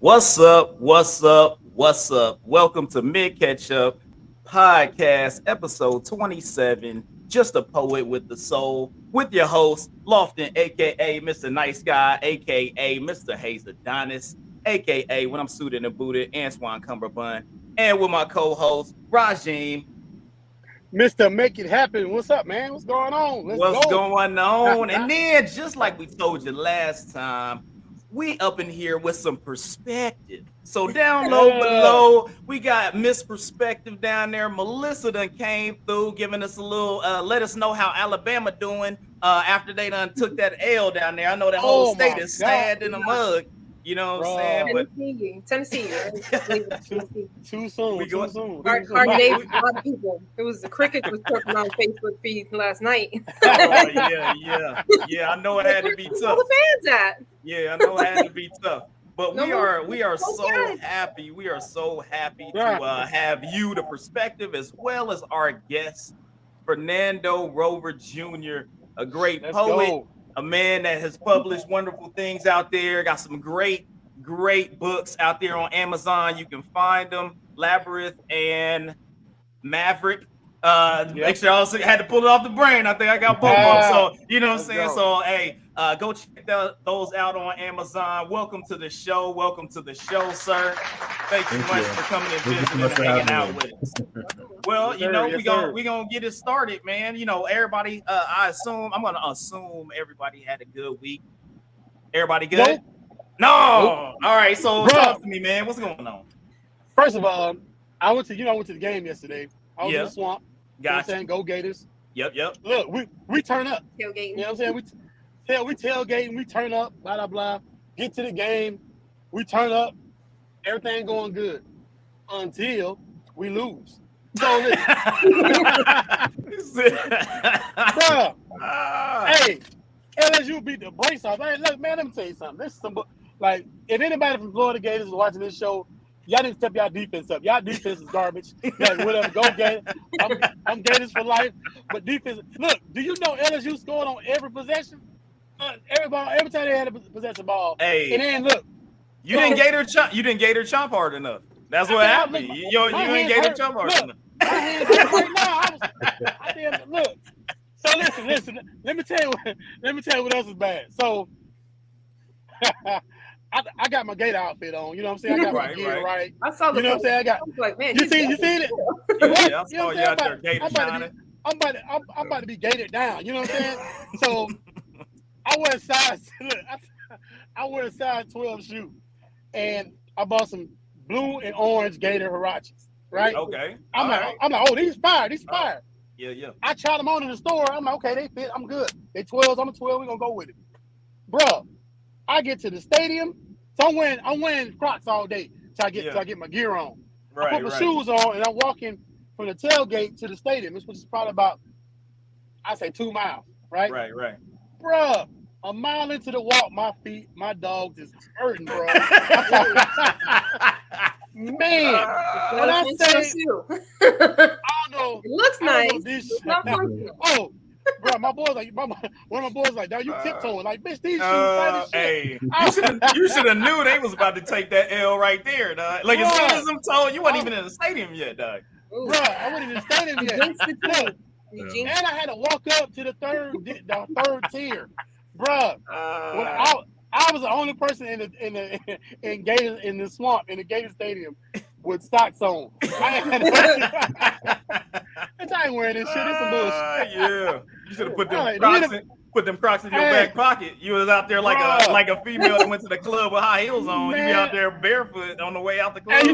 What's up? What's up? What's up? Welcome to Mid Ketchup Podcast, episode 27. Just a poet with the soul, with your host, Lofton, aka Mr. Nice Guy, aka Mr. Hayes Adonis, aka when I'm suited and booted, Antoine Cumberbund, and with my co-host, Rajim. Mr. Make It Happen. What's up, man? What's going on? Let's What's go. going on? And then, just like we told you last time, we up in here with some perspective. So down low below, we got Miss Perspective down there. Melissa done came through, giving us a little, let us know how Alabama doing after they done took that L down there. I know that whole state is sad in the mug. You know what I'm saying? But Tennessee. Too soon. Too soon. Our neighbors, a lot of people. It was the cricket was talking on Facebook feed last night. Yeah. I know it had to be tough. All the fans at? Yeah, I know it had to be tough. But we are so happy. We are so happy to have you, the perspective, as well as our guest, Fernando Rover Jr., a great poet. A man that has published wonderful things out there. Got some great books out there on Amazon. You can find them. Labyrinth and Maverick. Make sure I also had to pull it off the brain. I think I got both of them. So, you know what I'm saying? So, hey, go check those out on Amazon. Welcome to the show. Welcome to the show, sir. Thank you much for coming and visiting and hanging out with us. Well, we're gonna get it started, man. You know, everybody, I'm gonna assume everybody had a good week. Everybody good? Nope. No. All right, so talk to me, man. What's going on? First of all, I went to the game yesterday. I was in the swamp. Gotcha. You know what I'm saying? Go Gators. Yep. Look, we turn up. Tailgating. You know what I'm saying? We tailgating, we turn up, blah, blah, blah. Get to the game, we turn up, everything going good. Until we lose. So listen. Bruh, hey, LSU beat the brace off. Hey, look, man, let me tell you something. This is some like if anybody from Florida Gators is watching this show, y'all need to step y'all defense up. Y'all defense is garbage. Like, whatever, go Gators. I'm Gators for life. But defense, look, do you know LSU scored on every possession? Every time they had a possession ball. Hey, and then look, you didn't Gator chomp hard enough. That's what happened. You ain't Gator chomp hard enough. My hands hurt right now. I didn't look. So listen. Let me tell you what else is bad. So I got my Gator outfit on. You know what I'm saying? I got my gear right. I saw the. You know what I'm saying? I was like, man, you seen it? Yeah, I saw you out there Gator shining. I'm about to be gated down. You know what I'm saying? So I wear a size 12 shoe, and I bought some blue and orange Gator Huaraches. Right? Okay. I'm like, oh, these fire. Yeah. I tried them on in the store. I'm like, okay, they fit. I'm good. They 12s. I'm a 12. We're gonna go with it, bro. I get to the stadium, so I'm wearing Crocs all day till I get my gear on. Right, I put my shoes on, and I'm walking from the tailgate to the stadium, which is probably about, I say 2 miles. Right. Bro, a mile into the walk, my dogs is hurting, bro. Man, when I say, I don't know. It looks nice. It's not oh, bro, my boy's like, one of my boys like, now you tiptoeing, like, bitch, these shoes. Hey, you should have knew they was about to take that L right there, dog. Like as soon as I'm told, you wasn't even in the stadium yet, dog. Bro, I wasn't in the stadium yet. And I had to walk up to the third tier, bro. I was the only person in the swamp in the Gator Stadium with socks on. I ain't wearing this shit. It's some bullshit. Yeah, you should have put them Crocs in your back pocket. You was out there like a female that went to the club with high heels on. Man. You be out there barefoot on the way out the club. Hey,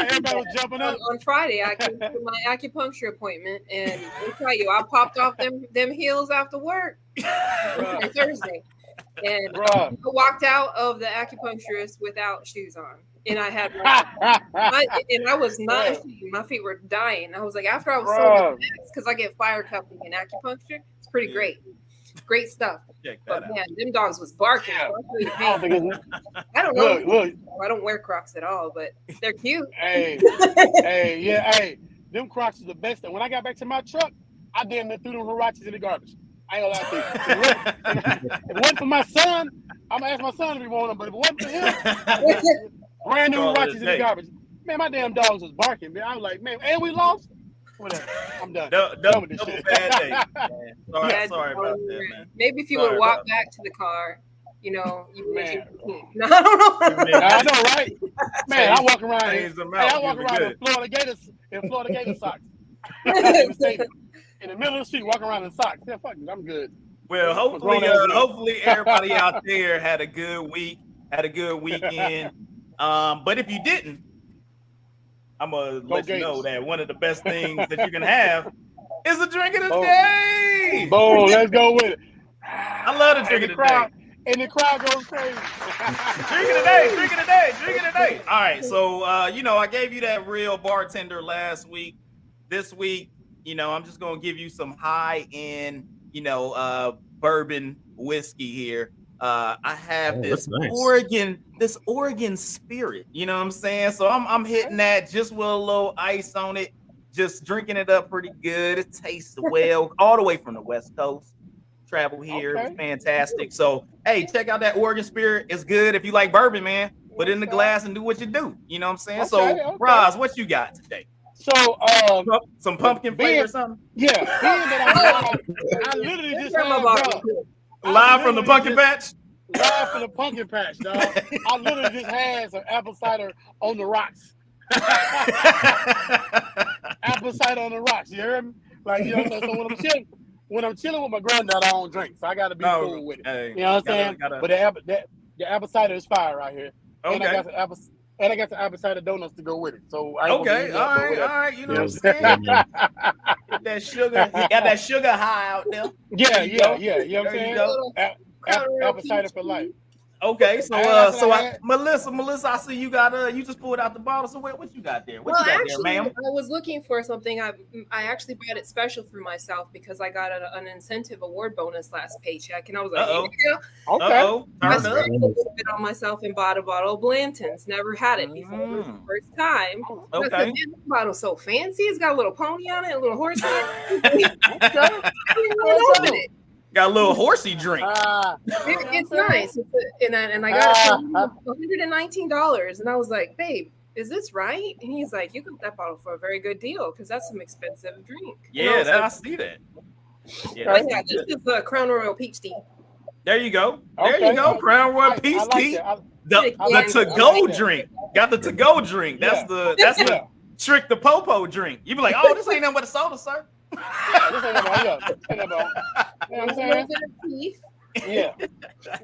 everybody was jumping up. On Friday, I came to my acupuncture appointment, and I tell you, I popped off them heels after work on Thursday. And I walked out of the acupuncturist without shoes on. And I had I was not ashamed. My feet were dying. I was like, after I was so relaxed, because I get fire cupping and acupuncture, it's pretty great. Great stuff. But man, them dogs was barking. I don't know. Look. I don't wear Crocs at all, but they're cute. Hey, them Crocs is the best. And when I got back to my truck, I damn near threw them Huaraches in the garbage. I ain't gonna lie to you. If it wasn't for my son, I'm gonna ask my son if he want them, but if it wasn't for him, brand new Roxy's in the garbage. Man, my damn dogs was barking. Man, I was like, man, and we lost. Whatever. I'm done. Done with this shit. Bad day. Sorry about that, man. Maybe if you would walk back to the car, you know, you man. No, I don't know. I know, right? Man, I walk around in Florida Gator socks. In the middle of the street, walking around in socks. Yeah, fuck it, I'm good. Well, hopefully everybody out there had a good week, had a good weekend. But if you didn't, I'm gonna let you know that one of the best things that you can have is a drink of the day. Boom, let's go with it. I love the drink of the day. And the crowd goes crazy. Drink of the day. All right, so I gave you that real bartender last week. This week, I'm just gonna give you some high-end, bourbon whiskey here. I have this Oregon Spirit, you know what I'm saying? So I'm hitting that just with a little ice on it, just drinking it up pretty good. It tastes well, all the way from the West Coast. Travel here, it's fantastic. So hey, check out that Oregon Spirit. It's good if you like bourbon, man. Put it in the glass and do what you do. You know what I'm saying? So Roz, what you got today? So some pumpkin flavor or something? Yeah, I literally just live from the pumpkin patch. Live from the pumpkin patch, dog. I literally just had some apple cider on the rocks. Apple cider on the rocks. You heard me? Like, so when I'm chilling with my granddad, I don't drink, so I gotta be cool with it. Hey, you know what I'm saying? But the apple cider is fire right here. Okay. And I got some apple cider donuts to go with it. So all right. You know what I'm saying? Get that sugar, you got that sugar high out there. Yeah. You know what I'm saying? Apple cider for life. Okay, so Melissa, I see you got you just pulled out the bottle. So what you got there? What you got there, ma'am? I was looking for something. I actually bought it special for myself because I got an incentive award bonus last paycheck, and I was like, I spent a little bit on myself and bought a bottle of Blanton's. Never had it before. It was the first time. Okay, I said, this bottle's so fancy. It's got a little pony on it, a little horse on it. I didn't even open it. Got a little horsey drink. It's nice. And I got it for $119. And I was like, babe, is this right? And he's like, you got that bottle for a very good deal because that's some expensive drink. Yeah, I see that. Yeah, this is a Crown Royal Peach Tea. There you go. There you go. Crown Royal Peach Tea. The to-go drink. Got the to-go drink. That's the trick the popo drink. You be like, oh, this ain't nothing but a soda, sir. This ain't about. You know what I'm saying?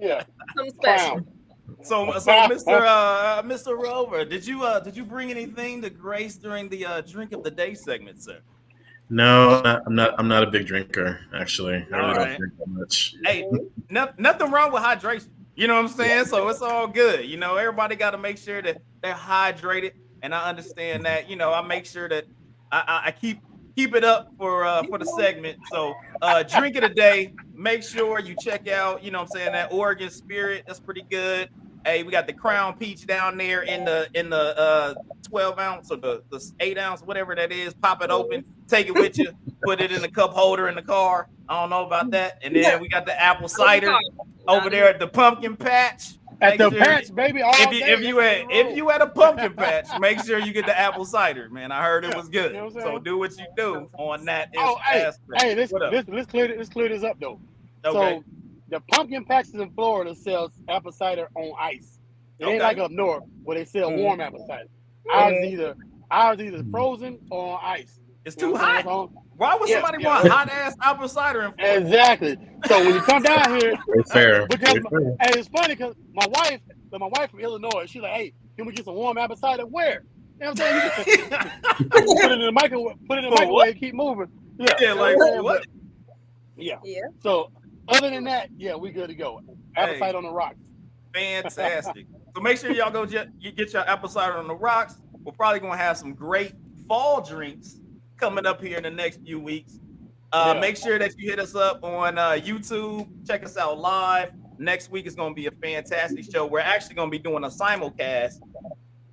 Yeah. Some special. So Mr. Rover, did you bring anything to grace during the drink of the day segment, sir? No, I'm not a big drinker, actually. I really don't drink that much. Hey, nothing wrong with hydration. You know what I'm saying? So it's all good. Everybody got to make sure that they're hydrated, and I understand that. I make sure that I keep it up for the segment. So drink of the day, make sure you check out, that Oregon Spirit. That's pretty good. Hey, we got the Crown Peach down there in the 12 ounce or the 8 ounce, whatever that is. Pop it open, take it with you, put it in the cup holder in the car. I don't know about that. And then we got the apple cider over there at the pumpkin patch. At the patch, baby. If you at a pumpkin patch, make sure you get the apple cider, man. I heard it was good. So do what you do on that. Let's clear this up though. Okay. So the pumpkin patches in Florida sells apple cider on ice. It ain't like up north where they sell warm apple cider. Ours either frozen or on ice. It's too hot. Why would somebody want hot ass apple cider in Florida? Exactly. So when you come down here, fair. Because it's funny because my wife from Illinois, she's like, hey, can we get some warm apple cider? Where? You know what I'm saying? Put it in the microwave, keep moving. Yeah, like what? Yeah. So other than that, we good to go. Apple cider on the rocks. Fantastic. So make sure y'all go get your apple cider on the rocks. We're probably gonna have some great fall drinks coming up here in the next few weeks. Make sure that you hit us up on YouTube. Check us out live. Next week is going to be a fantastic show. We're actually going to be doing a simulcast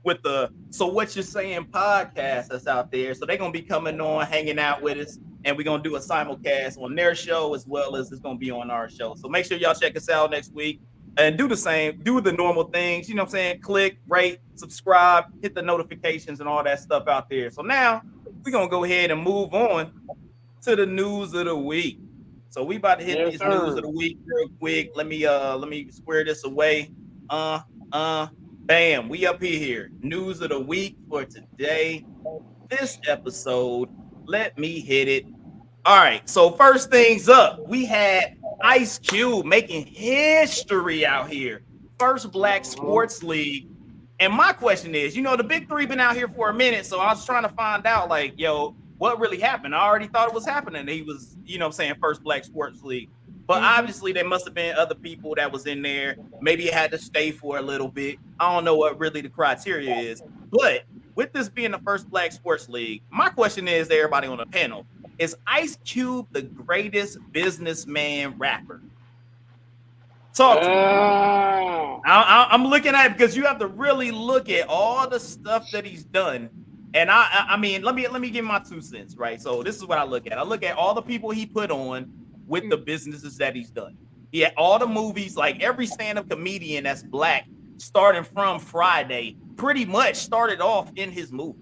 with the So What You're Saying podcast that's out there. So they're going to be coming on, hanging out with us, and we're going to do a simulcast on their show as well as it's going to be on our show. So make sure y'all check us out next week. and do the same. Do the normal things. You know what I'm saying? Click, rate, subscribe, hit the notifications and all that stuff out there. So now we're gonna go ahead and move on to the news of the week. So we about to hit these news of the week real quick. Let me square this away. Bam. We up here. News of the week for today. This episode. Let me hit it. All right. So first things up, we had Ice Cube making history out here. First Black Sports League. And my question is, the Big Three been out here for a minute, so I was trying to find out, like, what really happened? I already thought it was happening. He was, First Black Sports League. But obviously there must have been other people that was in there. Maybe it had to stay for a little bit. I don't know what really the criteria is. But with this being the First Black Sports League, my question is to everybody on the panel, is Ice Cube the greatest businessman rapper? Talk to me. I'm looking at it because you have to really look at all the stuff that he's done. And I mean, let me give my 2 cents, right? So this is what I look at. I look at all the people he put on with the businesses that he's done. He had all the movies, like every stand-up comedian that's Black, starting from Friday, pretty much started off in his movie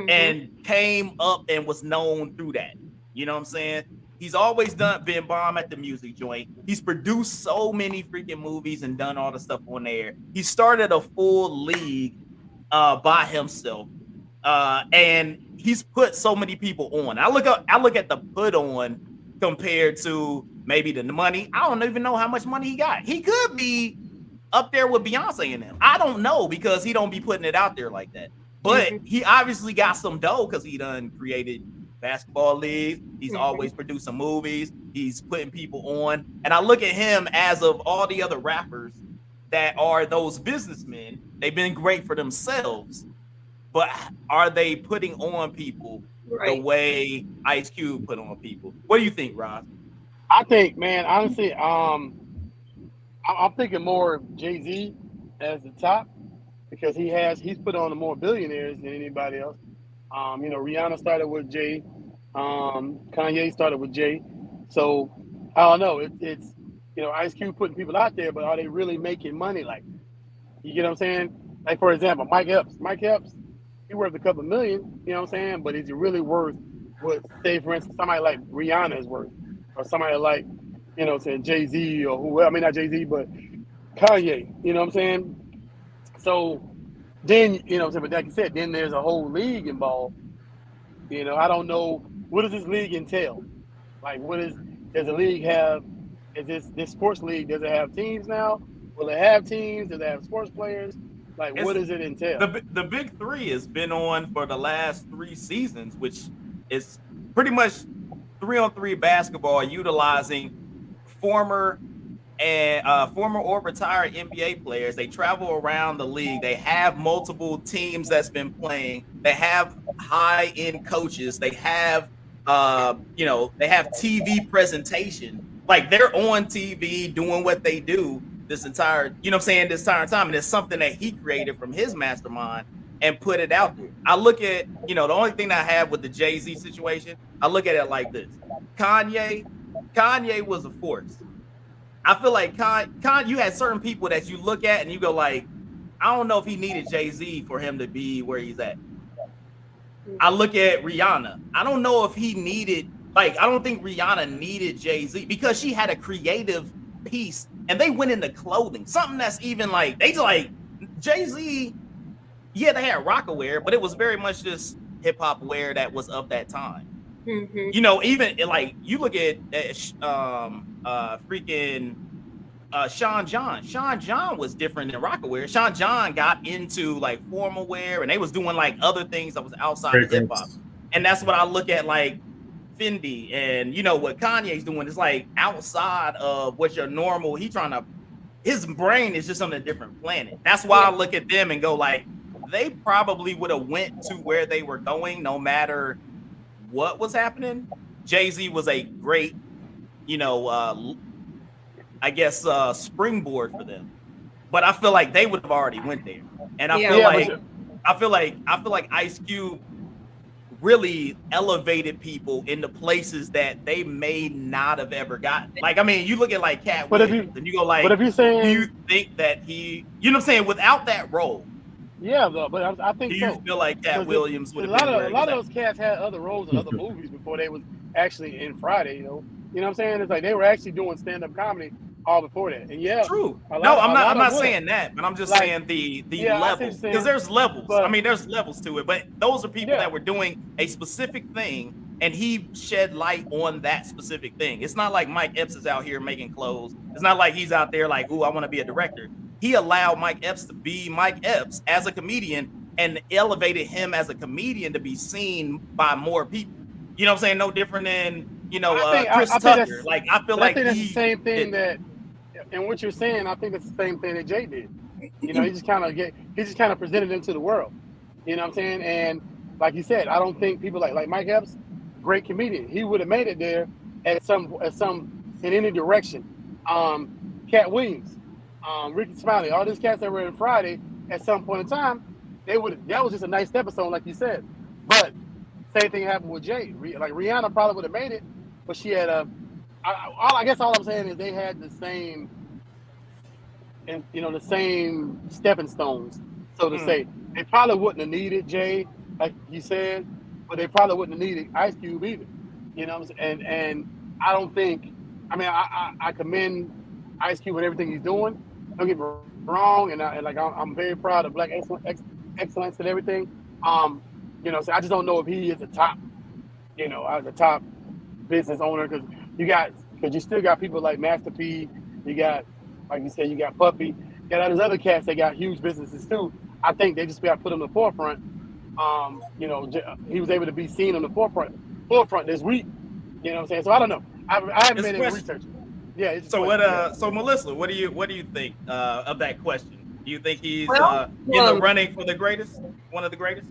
and came up and was known through that. You know what I'm saying? He's always been bomb at the music joint. He's produced so many freaking movies and done all the stuff on there. He started a full league by himself. And he's put so many people on. I look at the put on compared to maybe the money. I don't even know how much money he got. He could be up there with Beyonce and them. I don't know because he don't be putting it out there like that. But he obviously got some dough because he done created basketball leagues. He's always producing movies. He's putting people on. And I look at him as of all the other rappers that are those businessmen. They've been great for themselves. But are they putting on people the way Ice Cube put on people? What do you think, Rob? I think, man, honestly, I'm thinking more of Jay-Z as the top because he's put on more billionaires than anybody else. Rihanna started with Jay. Kanye started with Jay. So I don't know. It's Ice Cube putting people out there, but are they really making money? Like, you get what I'm saying? Like, for example, Mike Epps, he worth a couple million, you know what I'm saying? But is he really worth what, say, for instance, somebody like Rihanna is worth? Or somebody like, saying Jay-Z or whoever, I mean, not Jay-Z, but Kanye, you know what I'm saying? So then, but like you said, then there's a whole league involved. I don't know, what does this league entail? Like, does the league have, is this sports league, does it have teams now? Will it have teams? Does it have sports players? Like, what does it entail? The Big Three has been on for the last 3 seasons, which is pretty much 3-on-3 basketball utilizing former or retired NBA players. They travel around the league. They have multiple teams that's been playing. They have high-end coaches. They have, they have TV presentation. Like, they're on TV doing what they do this entire time. And it's something that he created from his mastermind and put it out there. I look at, the only thing I have with the Jay-Z situation, I look at it like this. Kanye was a force. I feel like you had certain people that you look at and you go like, I don't know if he needed Jay-Z for him to be where he's at. I look at Rihanna. I don't know if he needed, I don't think Rihanna needed Jay-Z because she had a creative piece and they went into clothing. Something that's even Jay-Z, yeah, they had Rockaware, but it was very much just hip-hop wear that was of that time. Even you look at freaking Sean John. Sean John was different than Rockaware. Sean John got into formal wear and they was doing other things that was outside of hip-hop. And that's what I look at Fendi and what Kanye's doing is outside of what your normal. His brain is just on a different planet. That's why I look at them and go they probably would have went to where they were going no matter what was happening. Jay-Z was a great, springboard for them. But I feel like they would have already went there. And I feel like Ice Cube really elevated people into places that they may not have ever gotten. Like, I mean, you look at like Cat Williams and you go like, but if you're saying, do you think that he, you know what I'm saying, without that role? Yeah, but I think do you feel like Cat Williams would have been where a lot of those cats had other roles in other movies before they was actually in Friday, you know what I'm saying? It's like they were actually doing stand-up comedy all before that. And yeah, true. I'm not saying that, but I'm just saying the level, because there's levels. I mean, there's levels to it, but those are people that were doing a specific thing, and he shed light on that specific thing. It's not like Mike Epps is out here making clothes. It's not like he's out there like, ooh, I want to be a director. He allowed Mike Epps to be Mike Epps as a comedian and elevated him as a comedian to be seen by more people. You know what I'm saying? No different than, Chris Tucker. Like, I feel like that's the same thing that, and what you're saying, I think it's the same thing that Jay did. He just kind of presented him to the world. You know what I'm saying? And like you said, I don't think people like Mike Epps, great comedian. He would have made it there at some in any direction. Cat Williams, Ricky Smiley, all these cats that were in Friday at some point in time, that was just a nice episode, like you said. But same thing happened with Jay. Like Rihanna probably would have made it, but she had I guess all I'm saying is they had the same, and the same stepping stones, so to say. They probably wouldn't have needed Jay, like you said, but they probably wouldn't have needed Ice Cube either. You know what I'm saying? And I don't think. I mean, I commend Ice Cube and everything he's doing. Don't get me wrong, and I'm very proud of Black excellence and everything. So I just don't know if he is the top business owner, because you still got people like Master P. You got, like you said, you got Puppy. You got all these other cats that got huge businesses too. I think they just got to put him in the forefront. He was able to be seen on the forefront this week. You know what I'm saying? So I don't know. I haven't been any research. Yeah. So Melissa, what do you think of that question? Do you think he's in the running for the greatest, one of the greatest?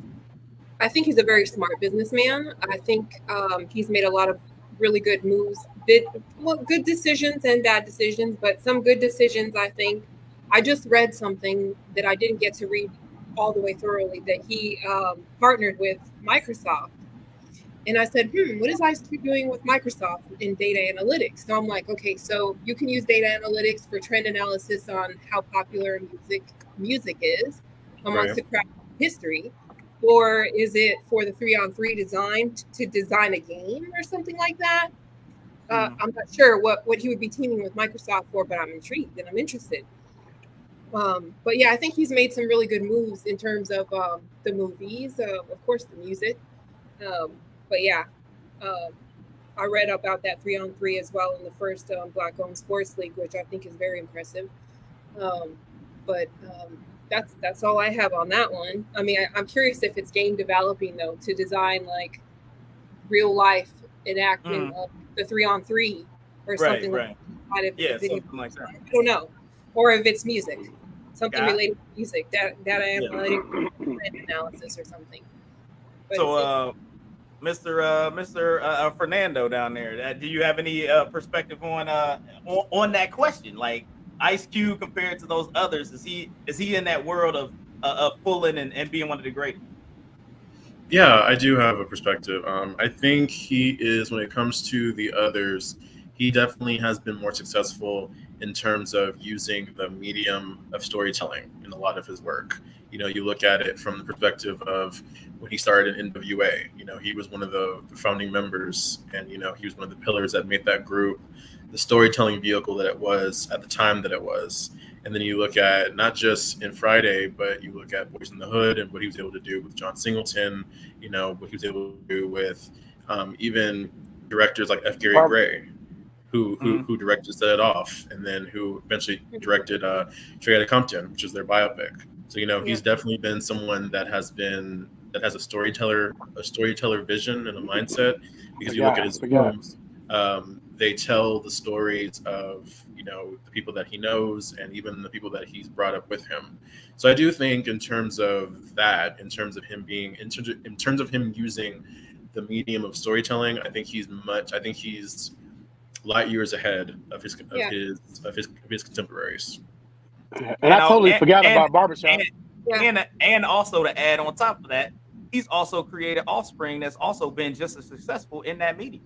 I think he's a very smart businessman. I think he's made a lot of really good moves, good decisions and bad decisions, but some good decisions. I think I just read something that I didn't get to read all the way thoroughly, that he partnered with Microsoft. And I said, what is Ice Cube doing with Microsoft in data analytics? So I'm like, okay, so you can use data analytics for trend analysis on how popular music is amongst the crowd history. Or is it for the 3-on-3 design to design a game or something like that? I'm not sure what he would be teaming with Microsoft for, but I'm intrigued and I'm interested. But yeah, I think he's made some really good moves in terms of the movies, of course, the music. But yeah, I read about that 3-on-3 as well in the first Black-owned sports league, which I think is very impressive. But that's all I have on that one. I mean, I'm curious if it's game developing though, to design like real life enactment of the 3-on-3 or something. Right. Something like that. I don't know, or if it's music, something related to music, data analytics, analysis or something. But so, Mr. Fernando down there, do you have any perspective on that question? Like, Ice Cube compared to those others, is he in that world of pulling and being one of the greatest? Yeah, I do have a perspective. I think he is, when it comes to the others, he definitely has been more successful in terms of using the medium of storytelling in a lot of his work. You look at it from the perspective of when he started in NWA. He was one of the founding members, and he was one of the pillars that made that group the storytelling vehicle that it was at the time that it was. And then you look at not just in Friday, but you look at Boys in the Hood and what he was able to do with John Singleton, what he was able to do with even directors like F. Gary Gray, who directed Set It Off, and then who eventually directed Straight Outta Compton, which is their biopic. So he's definitely been someone that has a storyteller vision and a mindset, because you look at his films, they tell the stories of the people that he knows and even the people that he's brought up with him. So I do think in terms of that, in terms of him using the medium of storytelling, I think he's light years ahead of his contemporaries. And I totally forgot about barbershop. And also to add on top of that, he's also created offspring that's also been just as successful in that medium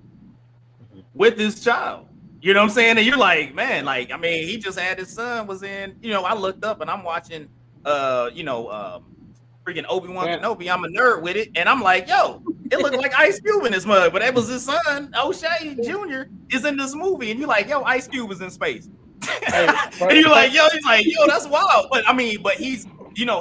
with his child. You know what I'm saying? And you're like, man, like, I mean, he just had his son was in, I looked up and I'm watching, freaking Obi-Wan Kenobi. I'm a nerd with it. And I'm like, yo, it looked like Ice Cube in this mug, but that was his son, O'Shea Jr. is in this movie. And you're like, yo, Ice Cube is in space. And you're like, yo, he's like, yo, that's wild. But I mean, but he's,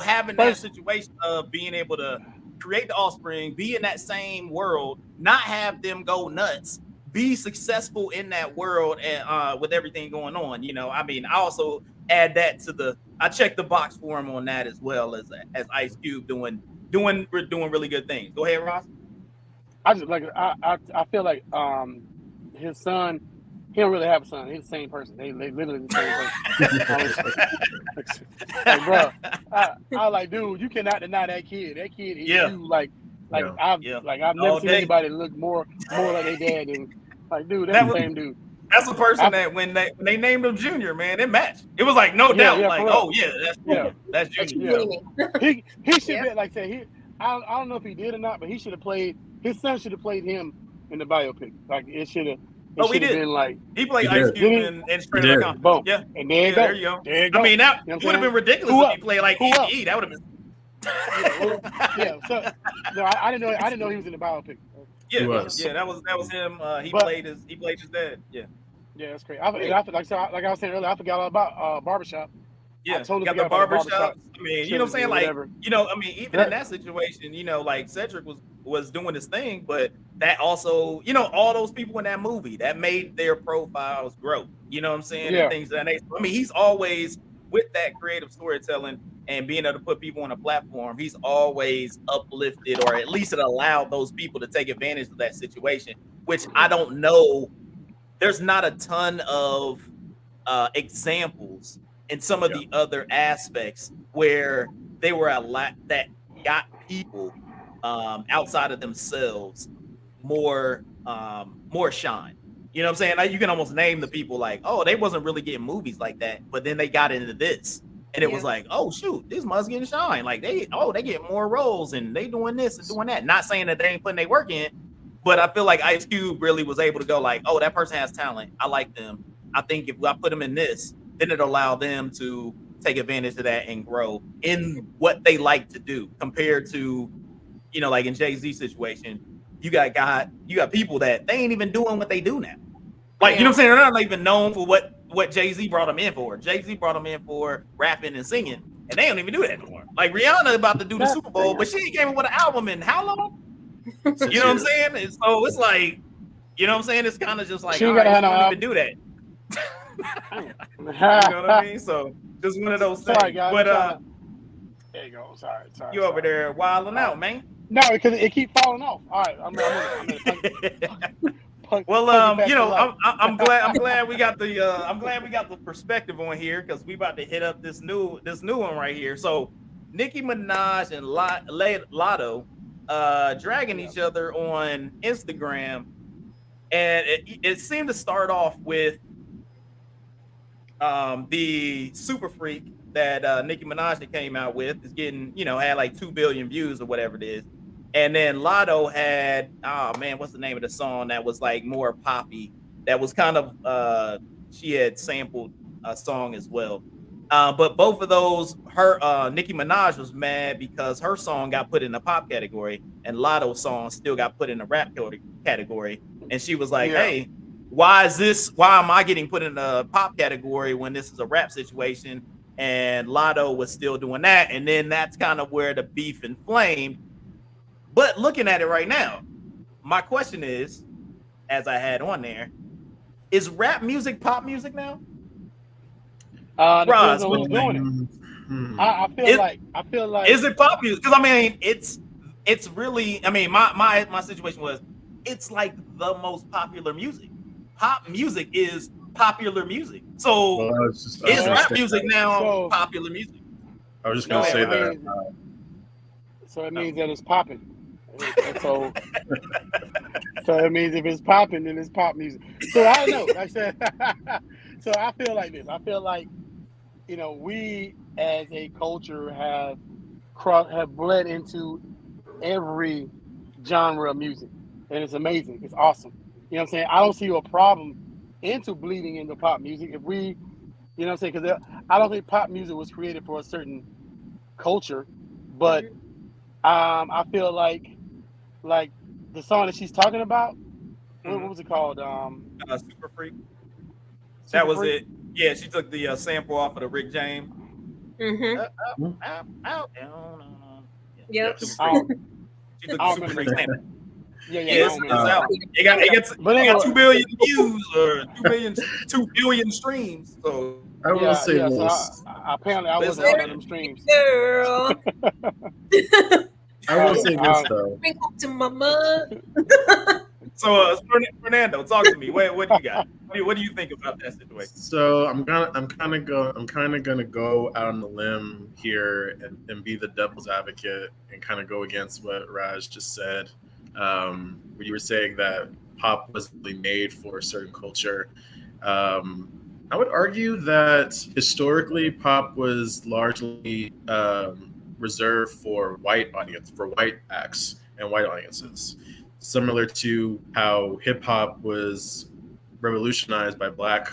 having that situation of being able to create the offspring, be in that same world, not have them go nuts, be successful in that world and with everything going on. I mean, I also add that to I check the box for him on that as well as Ice Cube doing really good things. Go ahead, Ross. I just like I feel like his son, he don't really have a son. He's the same person. They literally the same person. Like, bro, I like, dude, you cannot deny that kid. That kid is you. I've never seen anybody look more like their dad than like, dude. That's the same dude. That's a person that when they named him Junior, man, it matched. It was like no doubt, like, oh yeah, that's Junior. He should be like say I don't know if he did or not, but he should have played. His son should have played him in the biopic. Like it should have. Oh, he did. Been like he played Ice Cube and Straight Outta Compton. Boom. Yeah, and there you go. I mean, that would have been ridiculous if he played like E.E. That would have been. So no, I didn't know he was in the biopic. Yeah, that was him. He played his dad. Yeah, that's great. Like I was saying earlier, I forgot all about Barbershop. Yeah, I totally got the barbershop. I mean, you know what I'm saying? Like, I mean, even in that situation, like Cedric was doing his thing, but that also, all those people in that movie that made their profiles grow. You know what I'm saying? Yeah. And things that I mean, he's always with that creative storytelling and being able to put people on a platform. He's always uplifted, or at least it allowed those people to take advantage of that situation, which I don't know. There's not a ton of examples in some of the other aspects where they were a lot that got people outside of themselves more shine. You know what I'm saying? Like, you can almost name the people like, oh, they wasn't really getting movies like that, but then they got into this. And it was like, oh shoot, this must getting shine. Like they get more roles and they doing this and doing that. Not saying that they ain't putting their work in, but I feel like Ice Cube really was able to go like, oh, that person has talent. I like them. I think if I put them in this, then it'll allow them to take advantage of that and grow in what they like to do compared to, like in Jay-Z's situation, you got people that they ain't even doing what they do now. Like, you know what I'm saying? They're not even known for what Jay-Z brought them in for. Jay-Z brought them in for rapping and singing, and they don't even do that anymore. Like Rihanna about to do the Super Bowl, but she came up with an album in how long? You know what I'm saying? And so it's like, you know what I'm saying? It's kind of just like, all right, you don't even do that. You know what I mean? So just one of those things. Sorry, guys, but there you go. Sorry. You over there wilding out, man. No, because it keeps falling off. All right, I'm well, I'm glad we got the perspective on here because we about to hit up this new one right here. So Nicki Minaj and Lotto dragging each other on Instagram, and it seemed to start off with the Super Freak that Nicki Minaj came out with is getting, had like 2 billion views or whatever it is. And then Lotto had, what's the name of the song that was like more poppy? That was kind of, she had sampled a song as well. But both of those, Nicki Minaj was mad because her song got put in the pop category and Lotto's song still got put in the rap category. And she was like, hey, why am I getting put in the pop category when this is a rap situation? And Lotto was still doing that. And then that's kind of where the beef inflamed. But looking at it right now, my question is, as I had on there, is rap music pop music now? Ross, what you doing it? I feel like is it pop music? Because I mean, it's really. I mean, my situation was, it's like the most popular music. Pop music is popular music. So is rap music now popular music? I was just gonna say that. So it means that it's popping. So it means if it's popping, then it's pop music. So I don't know. Like I said, so I feel like this. I feel like, we as a culture have bled into every genre of music, and it's amazing. It's awesome. You know what I'm saying? I don't see a problem into bleeding into pop music if we, you know what I'm saying? Because I don't think pop music was created for a certain culture, but I feel like the song that she's talking about, what was it called? Super Freak. Super That was Freak? it. Yeah, she took the sample off of the Rick James. Yep. Super I Freak. don't, She took I the don't Super remember Freak that. sample. Yeah, Yeah, I don't it's remember out. that. It got 2 billion views or 2 billion streams. So I will say Yeah. So this. apparently I it's wasn't out on there. none of them streams. Girl. I will say this though. Bring home to mama. So Fernando, talk to me. What do you got? What do you think about that situation? So I'm kind of gonna go out on the limb here and be the devil's advocate and kind of go against what Raj just said. When you were saying that pop wasn't really made for a certain culture, I would argue that historically pop was largely reserved for white acts and white audiences, similar to how hip hop was revolutionized by black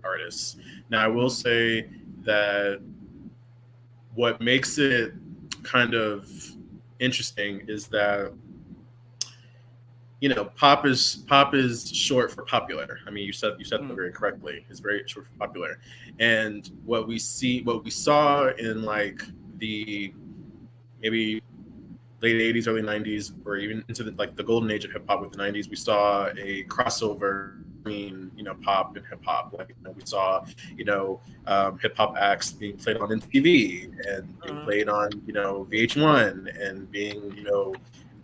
artists. Now, I will say that what makes it kind of interesting is that pop is short for popular. I mean, you said that very correctly. It's very short for popular, and what we saw in like the maybe late 80s, early 90s, or even into the golden age of hip hop with the 90s, we saw a crossover between pop and hip hop. Like we saw hip hop acts being played on MTV and being played on VH1 and being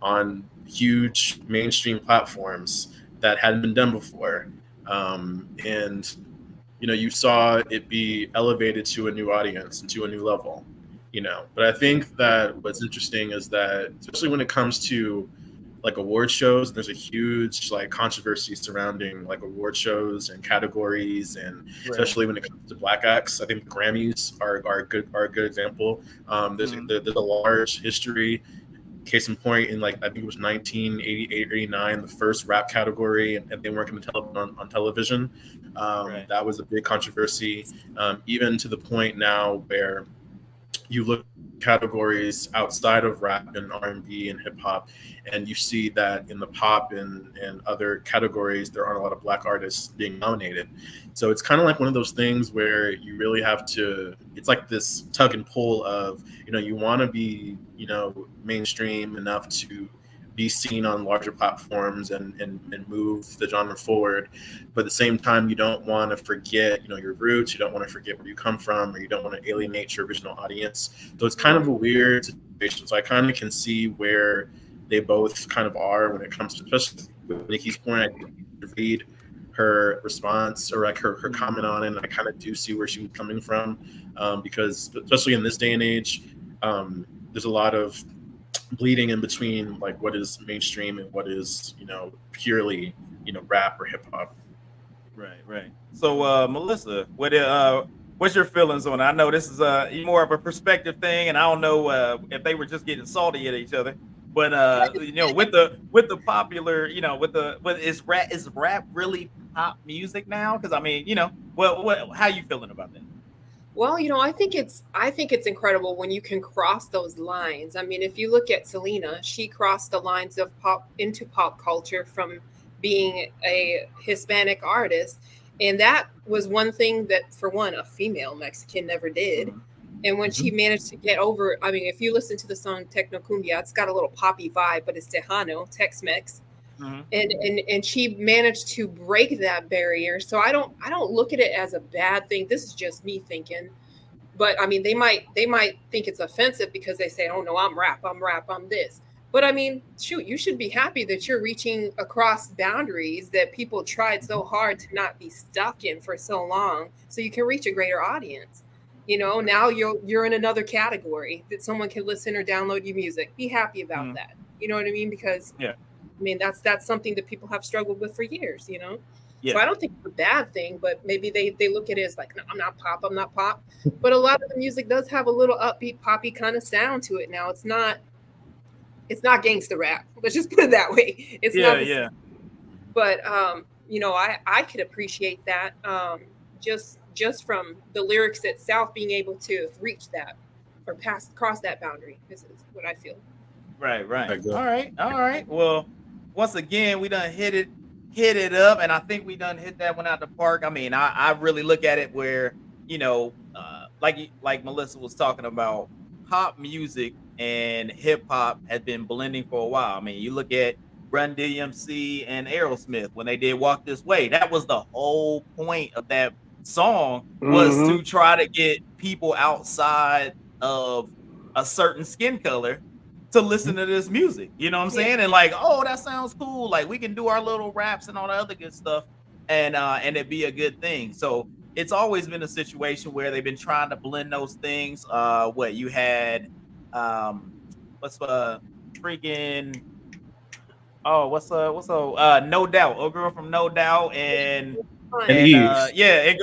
on huge mainstream platforms that hadn't been done before, and you saw it be elevated to a new audience and to a new level. But I think that what's interesting is that, especially when it comes to like award shows, there's a huge like controversy surrounding like award shows and categories, and especially when it comes to black acts. I think the Grammys are a good example. There's a large history. Case in point, in like I think it was 1988 or 89, the first rap category, and they weren't going to on television. That was a big controversy, even to the point now where you look at categories outside of rap and R&B and hip hop, and you see that in the pop and other categories, there aren't a lot of black artists being nominated. So it's kind of like one of those things where you really have to, it's like this tug and pull of, you want to be, mainstream enough to be seen on larger platforms and move the genre forward. But at the same time, you don't want to forget, your roots. You don't want to forget where you come from, or you don't want to alienate your original audience. So it's kind of a weird situation. So I kind of can see where they both kind of are when it comes to, especially with Nikki's point. I think you read her response or like her comment on it, and I kind of do see where she was coming from, because especially in this day and age, there's a lot of bleeding in between like what is mainstream and what is purely rap or hip hop. Right. So Melissa, what's your feelings on it? I know this is more of a perspective thing, and I don't know if they were just getting salty at each other, but with the popular, is rap really pop music now? Because I mean, how you feeling about that? Well, I think it's incredible when you can cross those lines. I mean, if you look at Selena, she crossed the lines of pop into pop culture from being a Hispanic artist. And that was one thing that, for one, a female Mexican never did. And when she managed to get over, I mean, if you listen to the song Tecno Cumbia, it's got a little poppy vibe, but it's Tejano, Tex-Mex. And she managed to break that barrier. So I don't look at it as a bad thing. This is just me thinking. But I mean, they might think it's offensive because they say, "Oh no, I'm rap, I'm this." But I mean, shoot, you should be happy that you're reaching across boundaries that people tried so hard to not be stuck in for so long, so you can reach a greater audience. Now you're in another category that someone can listen or download your music. Be happy about that. You know what I mean? Because I mean, that's something that people have struggled with for years, Yeah. So I don't think it's a bad thing, but maybe they look at it as like, no, I'm not pop. But a lot of the music does have a little upbeat, poppy kind of sound to it now. It's not it's not gangster rap. Let's just put it that way. It's not. Yeah. But you know, I could appreciate that just from the lyrics itself, being able to reach that or cross that boundary. This is what I feel. Right. All right. Well, once again, we done hit it up, and I think we done hit that one out the park. I mean, I really look at it where, you know, like Melissa was talking about, pop music and hip hop has been blending for a while. I mean, you look at Run DMC and Aerosmith when they did Walk This Way. That was the whole point of that song, was to try to get people outside of a certain skin color to listen to this music. You know what I'm saying? And like, oh, that sounds cool. Like, we can do our little raps and all the other good stuff, and it'd be a good thing. So it's always been a situation where they've been trying to blend those things. What you had, what's freaking, oh, what's No Doubt, a girl from No Doubt, and Eve.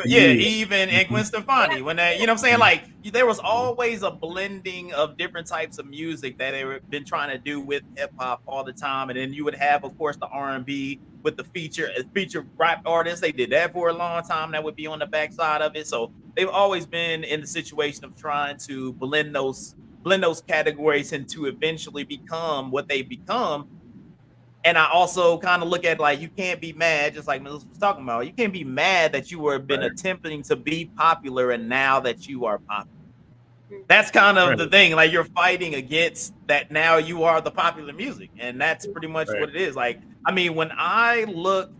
Eve and Gwen Stefani. When they, you know what I'm saying? Like, there was always a blending of different types of music that they were been trying to do with hip hop all the time. And then you would have, of course, the R&B with the feature rap artists. They did that for a long time. That would be on the backside of it. So they've always been in the situation of trying to blend those categories and to eventually become what they become. And I also kind of look at, like, you can't be mad, just like Melissa was talking about. You can't be mad that you were been attempting to be popular, and now that you are popular. That's kind of the thing. Like, you're fighting against that. Now you are the popular music, and that's pretty much what it is. Like, I mean, when I look,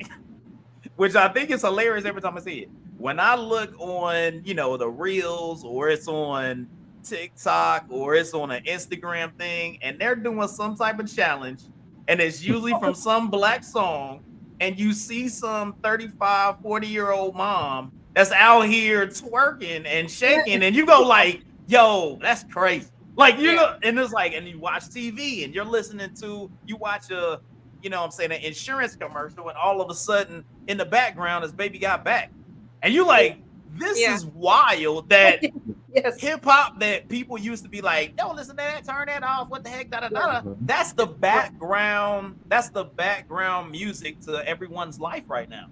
which I think is hilarious every time I see it, when I look on, you know, the reels, or it's on TikTok, or it's on an Instagram thing, and they're doing some type of challenge, and it's usually from some black song, and you see some 35, 40-year-old mom that's out here twerking and shaking, and you go like, yo, that's crazy. Like, you know, and it's like, and you watch TV, and you're listening to, you watch a, you know what I'm saying, an insurance commercial, and all of a sudden in the background is Baby Got Back. And you like, this is wild that hip hop, that people used to be like, don't listen to that, turn that off, what the heck, that's the background, music to everyone's life right now.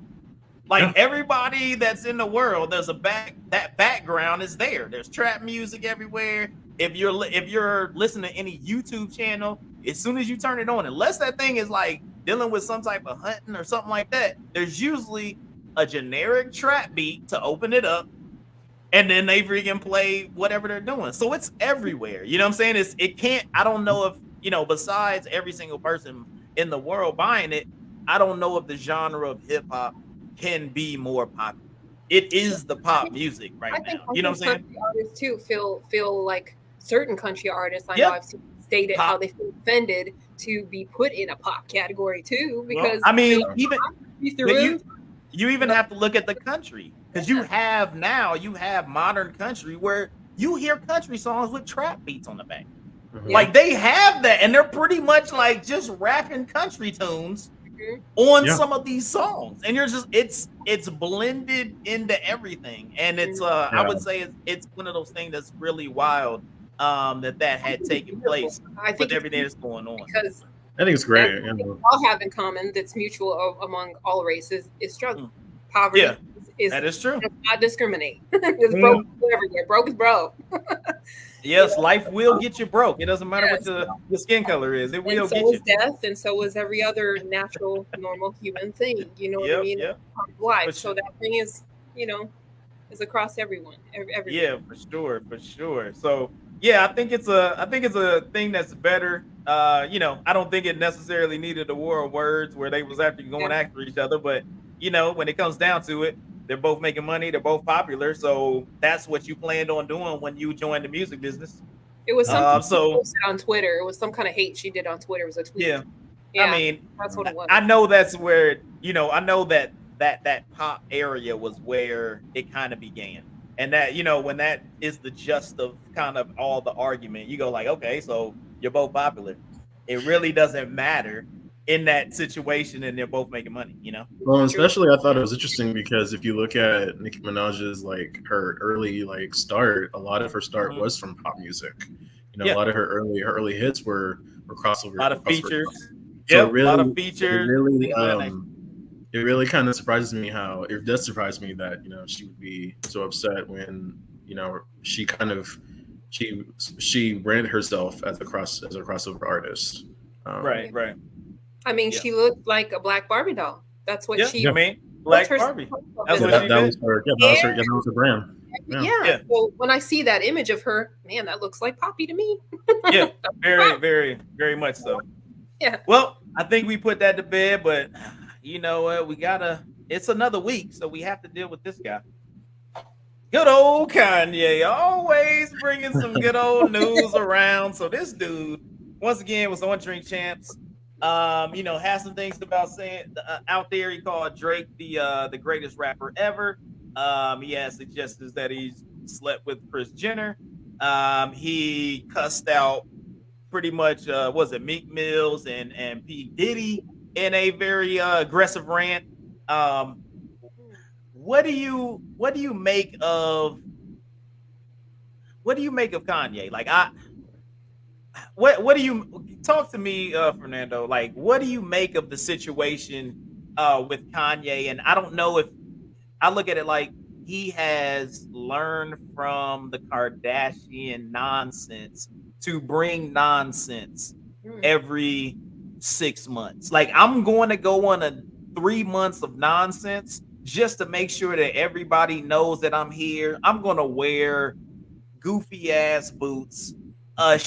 Like, everybody that's in the world, there's that background is there. There's trap music everywhere. If you're listening to any YouTube channel, as soon as you turn it on, unless that thing is like dealing with some type of hunting or something like that, there's usually a generic trap beat to open it up, and then they freaking play whatever they're doing. So it's everywhere. You know what I'm saying? I don't know if, you know, besides every single person in the world buying it, I don't know if the genre of hip hop can be more popular. It is the pop music right now. You know what I'm saying? Country artists too feel like certain country artists, I know I've stated how they feel offended to be put in a pop category too, because I mean, you even have to look at the country, because you have modern country where you hear country songs with trap beats on the back. Like, they have that, and they're pretty much like just rapping country tunes on some of these songs, and you're just it's blended into everything, and it's I would say it's one of those things that's really wild that had taken place with everything that's going on. Because I think it's great. All have in common that's mutual among all races is struggle. Poverty that is true. Does not discriminate. It's broke everywhere. Broke is broke. Yes, life will get you broke. It doesn't matter what the skin color is. It will get you. So is death, and so is every other natural, normal human thing. You know what I mean? Life. So that thing is, you know, is across everyone. Yeah, for sure. So yeah, I think it's a thing that's better. You know, I don't think it necessarily needed a war of words where they was actually going after each other, but you know, when it comes down to it, they're both making money. They're both popular. So that's what you planned on doing when you joined the music business. It was something on Twitter. It was some kind of hate she did on Twitter. It was a tweet. Yeah. I mean, that's what it was. I know that's where, you know, I know that pop area was where it kind of began. And that, you know, when that is the gist of kind of all the argument, you go like, okay, so you're both popular. It really doesn't matter in that situation, and they're both making money, you know. Well, especially I thought it was interesting because if you look at Nicki Minaj's, like, her early start, a lot of her start was from pop music. You know, a lot of her early hits were or crossover. A lot of crossover features. So Yep, a lot of features. It really kind of surprises me how it does surprise me that she would be so upset when she kind of she branded herself as a crossover artist. Right. I mean, she looked like a black Barbie doll. That's what she. I mean, Black Barbie. That's what she did. That was her. Yeah, that was her brand. Yeah. So when I see that image of her, man, that looks like Poppy to me. Yeah, very, very much so. Yeah. Well, I think we put that to bed, but you know what? It's another week, so we have to deal with this guy. Good old Kanye, always bringing some good old news around. So this dude, once again, was on Drink Champs. Has some things about saying out there. He called Drake the greatest rapper ever. He has suggestions that he's slept with Kris Jenner. He cussed out pretty much was it Meek Mills and P Diddy in a very aggressive rant. What do you make of Kanye? Like what do you talk to me, Fernando? Like, what do you make of the situation with Kanye? And I don't know if I look at it like he has learned from the Kardashian nonsense to bring nonsense every 6 months. Like, I'm going to go on a 3 months of nonsense just to make sure that everybody knows that I'm here. I'm going to wear goofy ass boots, a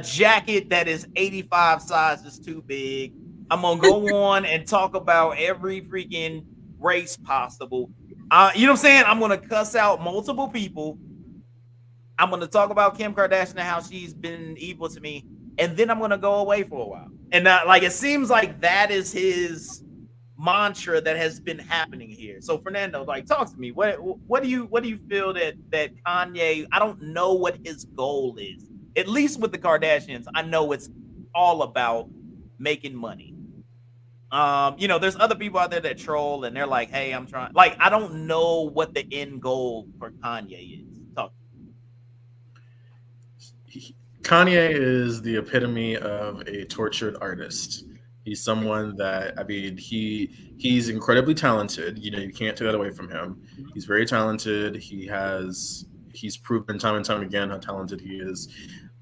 jacket that is 85 sizes too big. I'm going to go on and talk about every freaking race possible. You know what I'm saying? I'm going to cuss out multiple people. I'm going to talk about Kim Kardashian and how she's been evil to me. And then I'm going to go away for a while. And it seems like that is his mantra that has been happening here. So Fernando, talk to me. What do you feel that Kanye, I don't know what his goal is. At least with the Kardashians, I know it's all about making money. There's other people out there that troll and they're like, hey, I'm trying. I don't know what the end goal for Kanye is. Talk. Kanye is the epitome of a tortured artist. He's someone that, I mean, he's incredibly talented. You can't take that away from him. He's very talented. He's proven time and time again how talented he is.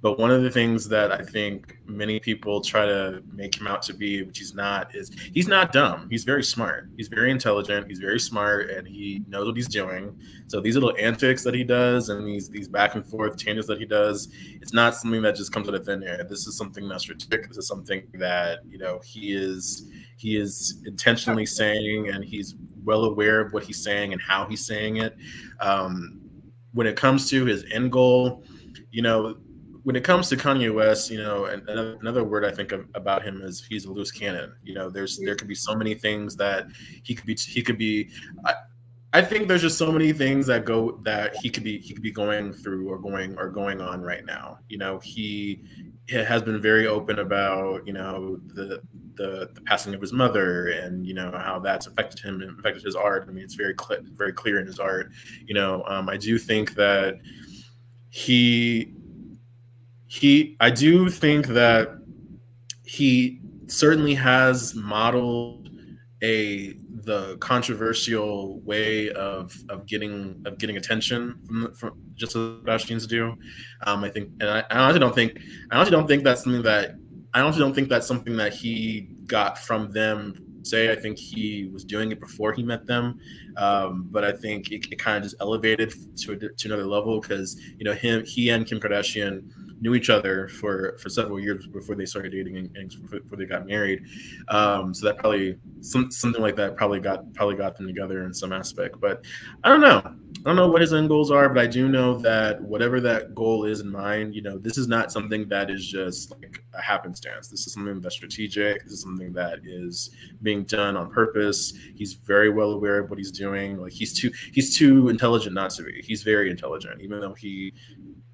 But one of the things that I think many people try to make him out to be, which he's not, is he's not dumb. He's very smart. He's very intelligent. He's very smart, and he knows what he's doing. So these little antics that he does and these back and forth changes that he does, it's not something that just comes out of thin air. This is something that's strategic. This is something that he is intentionally saying, and he's well aware of what he's saying and how he's saying it. When it comes to his end goal, when it comes to Kanye West, another word I think about him is he's a loose cannon. There could be so many things that he could be. I think there's just so many things that he could be going through or going on right now. He has been very open about the passing of his mother and how that's affected him and affected his art. I mean, it's very clear in his art. I do think that I do think that he certainly has modeled the controversial way of getting attention from just as Kardashians do. I think, and I honestly don't think that's something that he got from them. I think he was doing it before he met them, but I think it kind of just elevated to another level because he and Kim Kardashian knew each other for several years before they started dating and before they got married. So that probably something like that probably got them together in some aspect. But I don't know what his end goals are, but I do know that whatever that goal is in mind, this is not something that is just like a happenstance. This is something that's strategic. This is something that is being done on purpose. He's very well aware of what he's doing. Like he's too intelligent not to be. He's very intelligent, even though he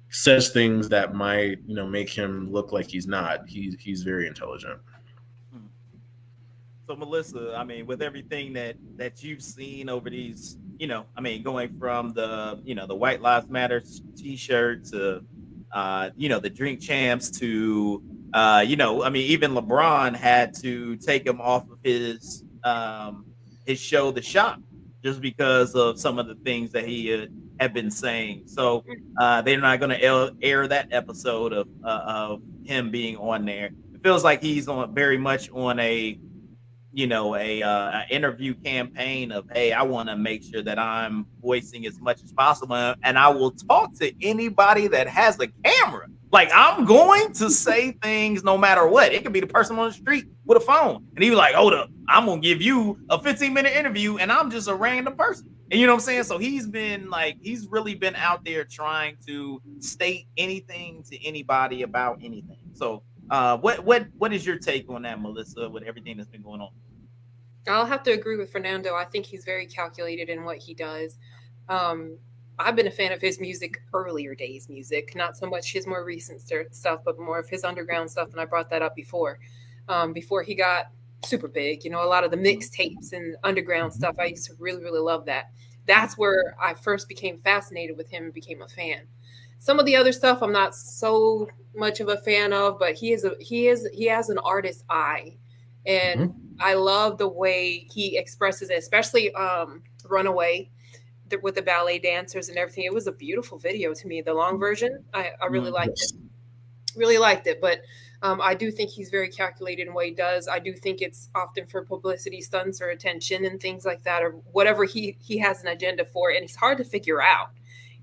says things that might make him look like he's not. He's very intelligent. So Melissa, I mean, with everything that you've seen over these, going from the White Lives Matter t-shirt to the Drink Champs to I mean, even LeBron had to take him off of his show, The Shop, just because of some of the things that he had been saying. So they're not going to air that episode of him being on there. It feels like he's on very much on a interview campaign of, hey, I want to make sure that I'm voicing as much as possible, and I will talk to anybody that has a camera. Like, I'm going to say things no matter what. It could be the person on the street with a phone, and he was like, hold up, I'm gonna give you a 15-minute interview, and I'm just a random person. And you know what I'm saying? So he's really been out there trying to state anything to anybody about anything. So what is your take on that, Melissa, with everything that's been going on? I'll have to agree with Fernando. I think he's very calculated in what he does. I've been a fan of his music, earlier days music, not so much his more recent stuff, but more of his underground stuff. And I brought that up before he got super big. A lot of the mixtapes and underground stuff, I used to really, really love that. That's where I first became fascinated with him and became a fan. Some of the other stuff I'm not so much of a fan of, but he has an artist eye, and I love the way he expresses it, especially Runaway with the ballet dancers and everything. It was a beautiful video to me. The long version, I really liked it. Really liked it, but I do think he's very calculated in what he does. I do think it's often for publicity stunts or attention and things like that, or whatever he has an agenda for, and it's hard to figure out.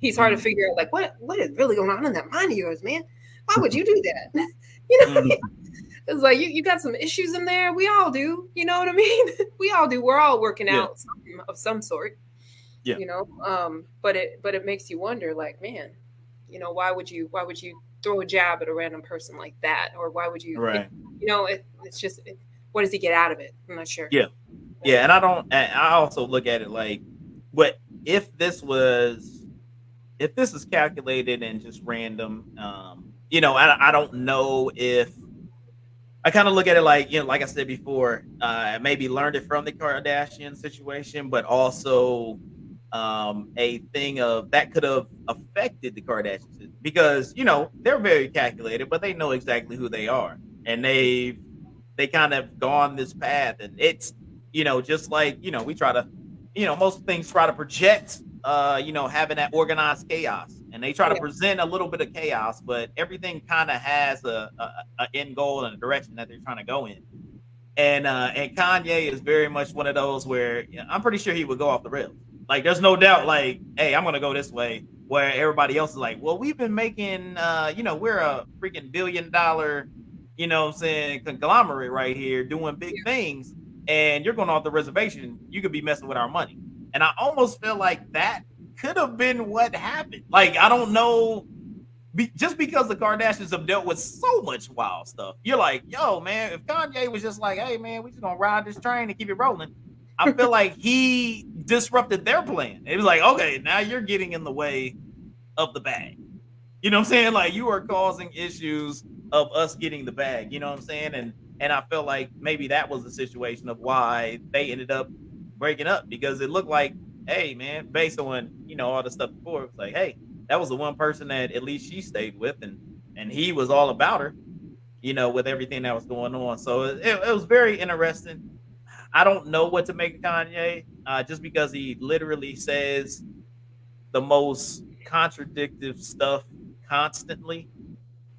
He's hard to figure out, like, what is really going on in that mind of yours, man? Why would you do that? It's like you got some issues in there. We all do. You know what I mean? We all do. We're all working out of some sort. Yeah. But it makes you wonder, like, man, why would you throw a jab at a random person like that, or why would you? Right. It's just, what does he get out of it? I'm not sure. Yeah. And I also look at it like, what if this is calculated and just random? I don't know if. I kind of look at it like, like I said before, maybe learned it from the Kardashian situation, but also a thing of that could have affected the Kardashians, because they're very calculated, but they know exactly who they are, and they kind of gone this path, and it's just like we try to most things try to project having that organized chaos, and they try to present a little bit of chaos, but everything kind of has a end goal and a direction that they're trying to go in. And Kanye is very much one of those where I'm pretty sure he would go off the rails. Like, there's no doubt, like, hey, I'm going to go this way, where everybody else is like, well, we've been making, we're a freaking $1 billion, conglomerate right here doing big things, and you're going off the reservation. You could be messing with our money. And I almost feel like that could have been what happened. Like, I don't know, just because the Kardashians have dealt with so much wild stuff, you're like, yo, man, if Kanye was just like, hey, man, we just gonna ride this train and keep it rolling, I feel like he disrupted their plan. It was like, okay, now you're getting in the way of the bag. You know what I'm saying? Like, you are causing issues of us getting the bag. You know what I'm saying? And I feel like maybe that was the situation of why they ended up breaking up, because it looked like, hey, man, based on all the stuff before, it was like, hey, that was the one person that at least she stayed with, and he was all about her, with everything that was going on. So it was very interesting. I don't know what to make of Kanye, just because he literally says the most contradictive stuff constantly.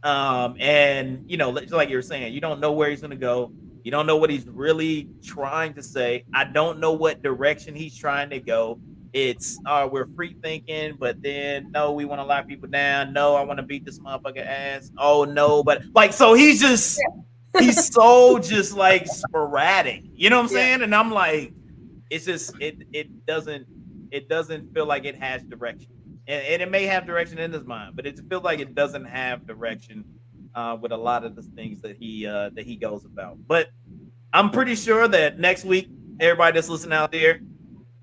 And like you were saying, you don't know where he's gonna go. You don't know what he's really trying to say. I don't know what direction he's trying to go. It's we're free thinking, but then no, we want to lock people down. No, I want to beat this motherfucker ass. Oh no, but like, so he's just he's so just like sporadic. You know what I'm saying? And I'm like, it's just it doesn't feel like it has direction. And it may have direction in his mind, but it feels like it doesn't have direction with a lot of the things that he goes about. But I'm pretty sure that next week, everybody that's listening out there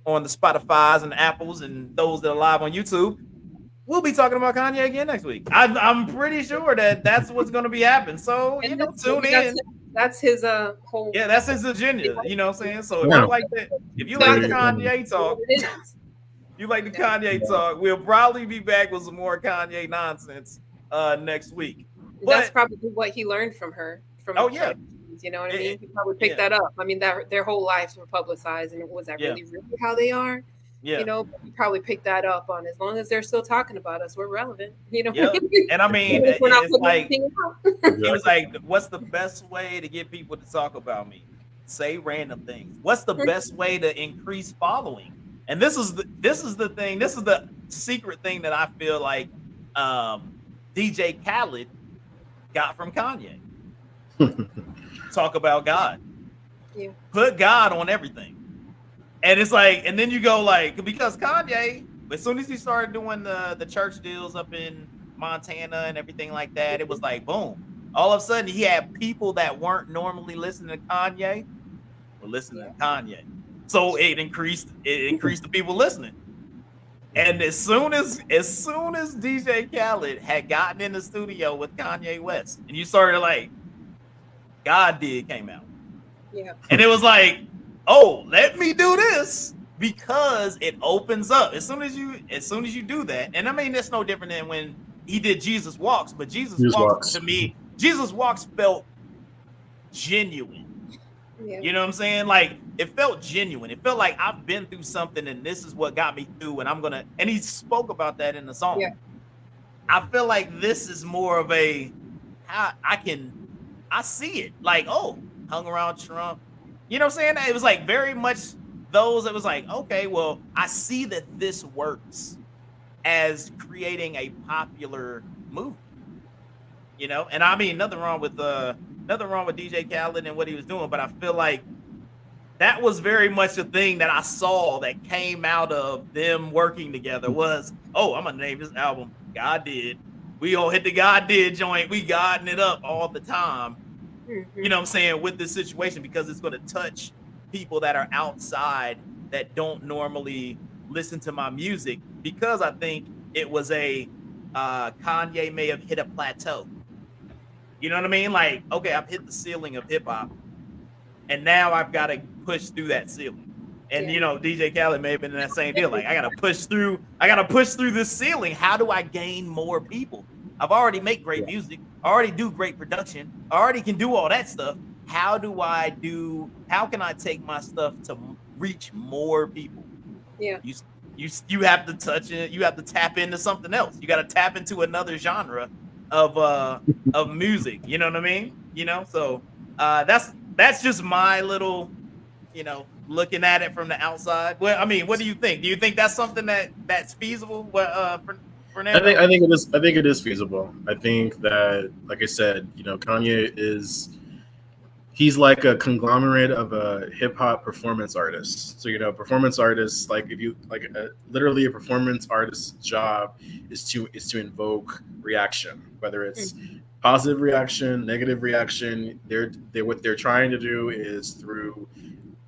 on the Spotify's and Apples and those that are live on YouTube, we'll be talking about Kanye again next week. I'm pretty sure that that's what's going to be happening. So tune in. That's his whole. Yeah, that's his agenda. You know what I'm saying? So if you like that, if you like the Kanye talk. You like the Kanye talk, we'll probably be back with some more Kanye nonsense next week. That's probably what he learned from her. From you know what I mean? He probably picked that up. I mean, that their whole lives were publicized, and was that really how they are? Yeah. You know, he probably picked that up on. As long as they're still talking about us, we're relevant. You know. Yeah. And I mean, we're not it's like anything out. he was like, "What's the best way to get people to talk about me? Say random things. What's the best way to increase following?" And this is the thing. This is the secret thing that I feel like DJ Khaled got from Kanye. Talk about God. Yeah. Put God on everything. And it's like, and then you go like, because Kanye, as soon as he started doing the church deals up in Montana and everything like that, it was like, boom. All of a sudden, he had people that weren't normally listening to Kanye were listening to Kanye. So it increased the people listening. And as soon as DJ Khaled had gotten in the studio with Kanye West, and you started like, God Did came out. Yeah. And it was like, oh, let me do this, because it opens up. As soon as you do that, and I mean, that's no different than when he did Jesus Walks, but Jesus Walks to me, Jesus Walks felt genuine. Yeah. You know what I'm saying? Like, it felt genuine. It felt like I've been through something and this is what got me through, and he spoke about that in the song. Yeah. I feel like this is more of a, I see it. Like, oh, hung around Trump. You know what I'm saying? It was like very much those, it was like, okay, well, I see that this works as creating a popular movie. You know, and I mean, nothing wrong with DJ Khaled and what he was doing, but I feel like that was very much a thing that I saw that came out of them working together was, oh, I'm gonna name this album God Did. We all hit the God Did joint. We godding it up all the time. You know what I'm saying, with this situation, because it's going to touch people that are outside that don't normally listen to my music, because I think it was Kanye may have hit a plateau. You know what I mean? Like, okay, I've hit the ceiling of hip hop, and now I've got to push through that ceiling. And you know, DJ Khaled may have been in that same deal. Like, I gotta push through this ceiling. How do I gain more people? I've already make great music. I already do great production. I already can do all that stuff. How can I take my stuff to reach more people? Yeah. You have to touch it. You have to tap into something else. You got to tap into another genre of music. You know what I mean? You know, so that's just my little, you know, looking at it from the outside. Well, I mean, what do you think? Do you think that's something that's feasible? I think it is feasible. I think that, like I said, you know, Kanye he's like a conglomerate of a hip hop performance artist. So, you know, performance artists, like if you like literally a performance artist's job is to invoke reaction, whether it's positive reaction, negative reaction. What they're trying to do is through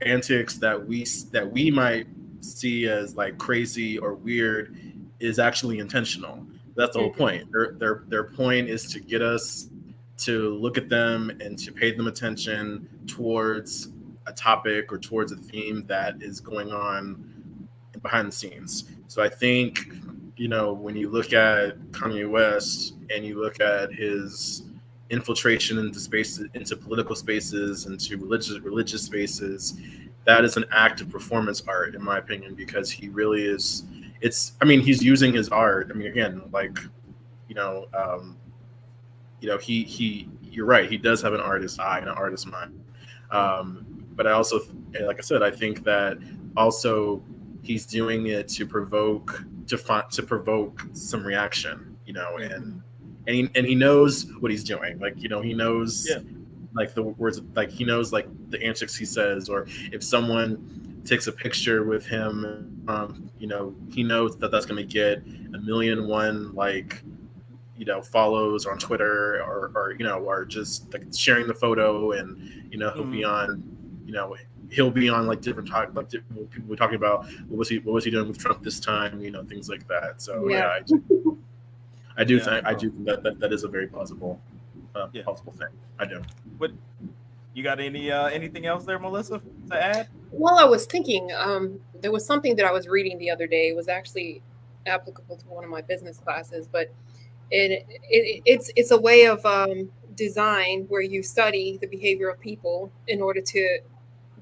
antics that we might see as like crazy or weird is actually intentional. That's the whole point. Their point is to get us to look at them and to pay them attention towards a topic or towards a theme that is going on behind the scenes. So I think, you know, when you look at Kanye West and you look at his infiltration into spaces, into political spaces, into religious spaces, that is an act of performance art, in my opinion, because he really is. He's using his art. I mean, again, like, you're right. He does have an artist eye and an artist mind. But I also, like I said, I think that also he's doing it to provoke some reaction, you know, and he knows what he's doing. Like, you know, he knows like the words, like he knows like the antics he says, or if someone takes a picture with him, you know, he knows that that's going to get 1,000,001 like, you know, follows on Twitter or you know, or just like sharing the photo, and you know, he'll be on like different people talking about what was he doing with Trump this time, you know, things like that. So I do think that is a very plausible thing. I do. But you got anything else there, Melissa, to add? Well, I was thinking there was something that I was reading the other day. It was actually applicable to one of my business classes, but it's a way of design where you study the behavior of people in order to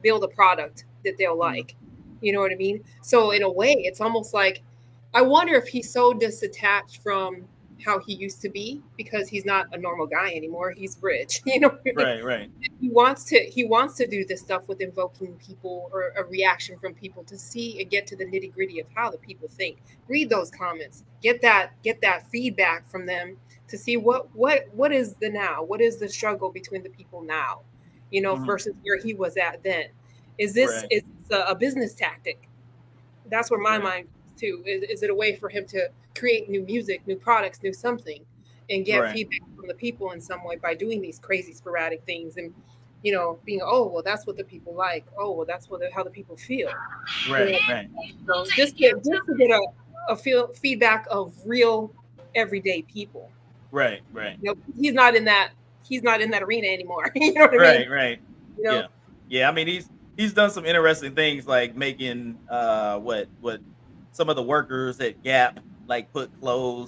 build a product that they'll like. You know what I mean? So in a way, it's almost like I wonder if he's so disattached from how he used to be because he's not a normal guy anymore. He's rich. You know what I mean? Right. He wants to do this stuff with invoking people or a reaction from people to see and get to the nitty gritty of how the people think. Read those comments. Get that feedback from them to see what is the now? What is the struggle between the people now? You know, versus where he was at then. Is this a business tactic? That's where my mind goes to. Is it a way for him to create new music, new products, new something, and get feedback from the people in some way by doing these crazy sporadic things and, you know, being, oh, well, that's what the people like. Oh, well, that's how the people feel. Right. So just to get a feedback of real everyday people. Right. You know, he's not in that arena anymore. You know what I mean? Right. You know? Yeah. I mean, he's done some interesting things, like making what some of the workers at Gap like put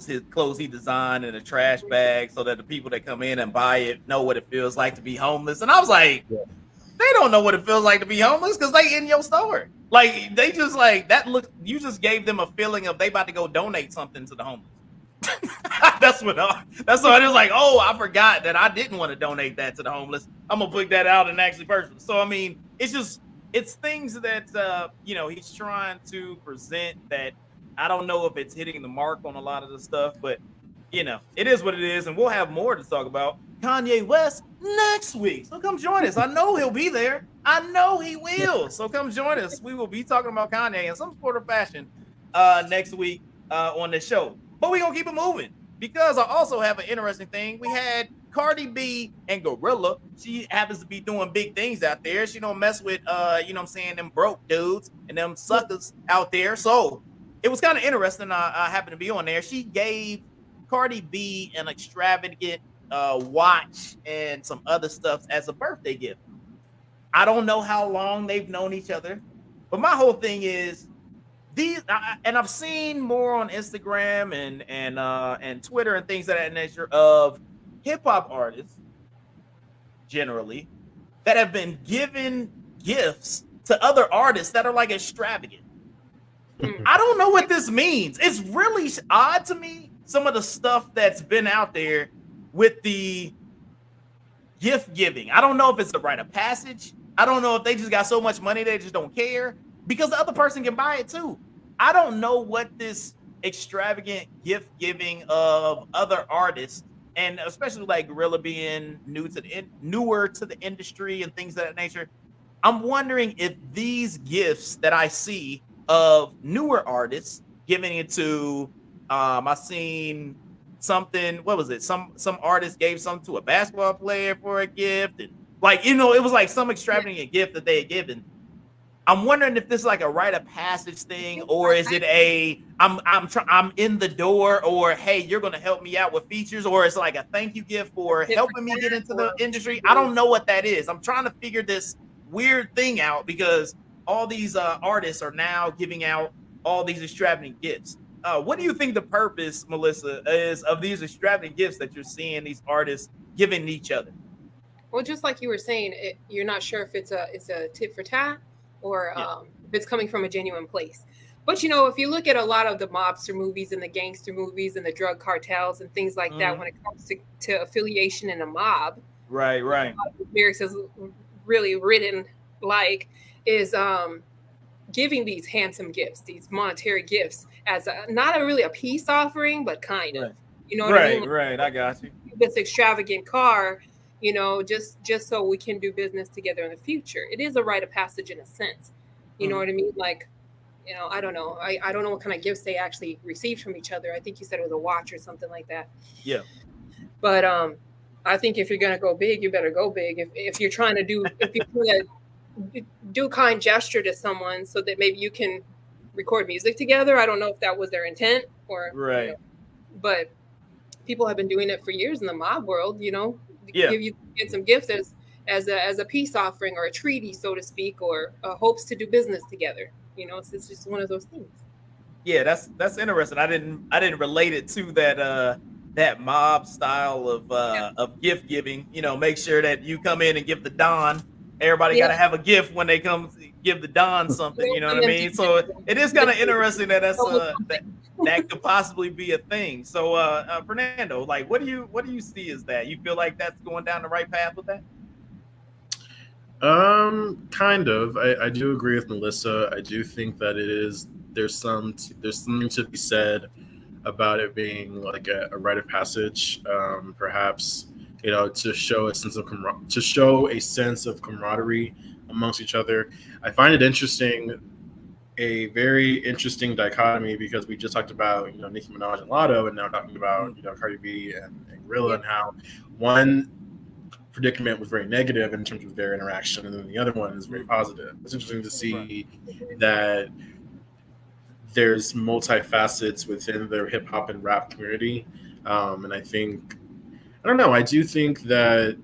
his clothes he designed in a trash bag so that the people that come in and buy it know what it feels like to be homeless. And I was like, they don't know what it feels like to be homeless because they in your store. Like they just like that look. You just gave them a feeling of they about to go donate something to the homeless. That's what it was like. Oh, I forgot that I didn't want to donate that to the homeless. I'm gonna put that out and actually purchase. So I mean, it's things that you know, he's trying to present that I don't know if it's hitting the mark on a lot of the stuff, but you know, it is what it is, and we'll have more to talk about Kanye West next week. So come join us. I know he'll be there. I know he will. So come join us. We will be talking about Kanye in some sort of fashion next week on this show. But we're gonna keep it moving because I also have an interesting thing. We had Cardi B and Gorilla. She happens to be doing big things out there. She don't mess with you know what I'm saying, them broke dudes and them suckers out there. So it was kind of interesting. I happened to be on there. She gave Cardi B an extravagant watch and some other stuff as a birthday gift. I don't know how long they've known each other, but my whole thing is and I've seen more on Instagram and Twitter and things of that nature of hip hop artists generally that have been given gifts to other artists that are like extravagant. I don't know what this means. It's really odd to me, some of the stuff that's been out there with the gift giving. I don't know if it's the rite of passage. I don't know if they just got so much money they just don't care because the other person can buy it too. I don't know what this extravagant gift giving of other artists, and especially like Gorilla being newer to the industry and things of that nature. I'm wondering if these gifts that I see of newer artists giving it to, I seen something. What was it? Some artist gave something to a basketball player for a gift, and like, you know, it was like some extravagant gift that they had given. I'm wondering if this is like a rite of passage thing, or is it I'm in the door, or hey, you're gonna help me out with features, or it's like a thank you gift for helping me get into the industry. I don't know what that is. I'm trying to figure this weird thing out because all these artists are now giving out all these extravagant gifts. What do you think the purpose, Melissa, is of these extravagant gifts that you're seeing these artists giving each other? Well, just like you were saying, you're not sure if it's a tit for tat or if it's coming from a genuine place. But, you know, if you look at a lot of the mobster movies and the gangster movies and the drug cartels and things like that, when it comes to affiliation in a mob, right. Lyrics is really written like is giving these handsome gifts, these monetary gifts as not really a peace offering, but kind of, you know what I mean? Right. I got you. This extravagant car, you know, just so we can do business together in the future. It is a rite of passage in a sense. You know what I mean? Like, you know, I don't know. I don't know what kind of gifts they actually received from each other. I think you said it was a watch or something like that. Yeah. But I think if you're gonna go big, you better go big. If you're trying to do kind gesture to someone so that maybe you can record music together. I don't know if that was their intent or right. You know, but people have been doing it for years in the mob world, you know. Give you get some gifts as a peace offering or a treaty, so to speak, or hopes to do business together. You know, it's just one of those things. Yeah, that's interesting. I didn't relate it to that mob style of gift giving. Make sure that you come in and give the Don. Everybody got to have a gift when they come give the Don something. You know what I mean? So it is kind of interesting that that could possibly be a thing. So Fernando, like, what do you see as that? You feel like that's going down the right path with that? Kind of. I do agree with Melissa. I do think that there's something to be said about it being like a rite of passage, perhaps, to show a sense of camaraderie amongst each other. I find it interesting, a very interesting dichotomy, because we just talked about Nicki Minaj and Lotto, and now talking about Cardi B and Gorilla, and how one predicament was very negative in terms of their interaction, and then the other one is very positive. It's interesting to see that there's multifacets within the hip hop and rap community, and I don't know. I do think that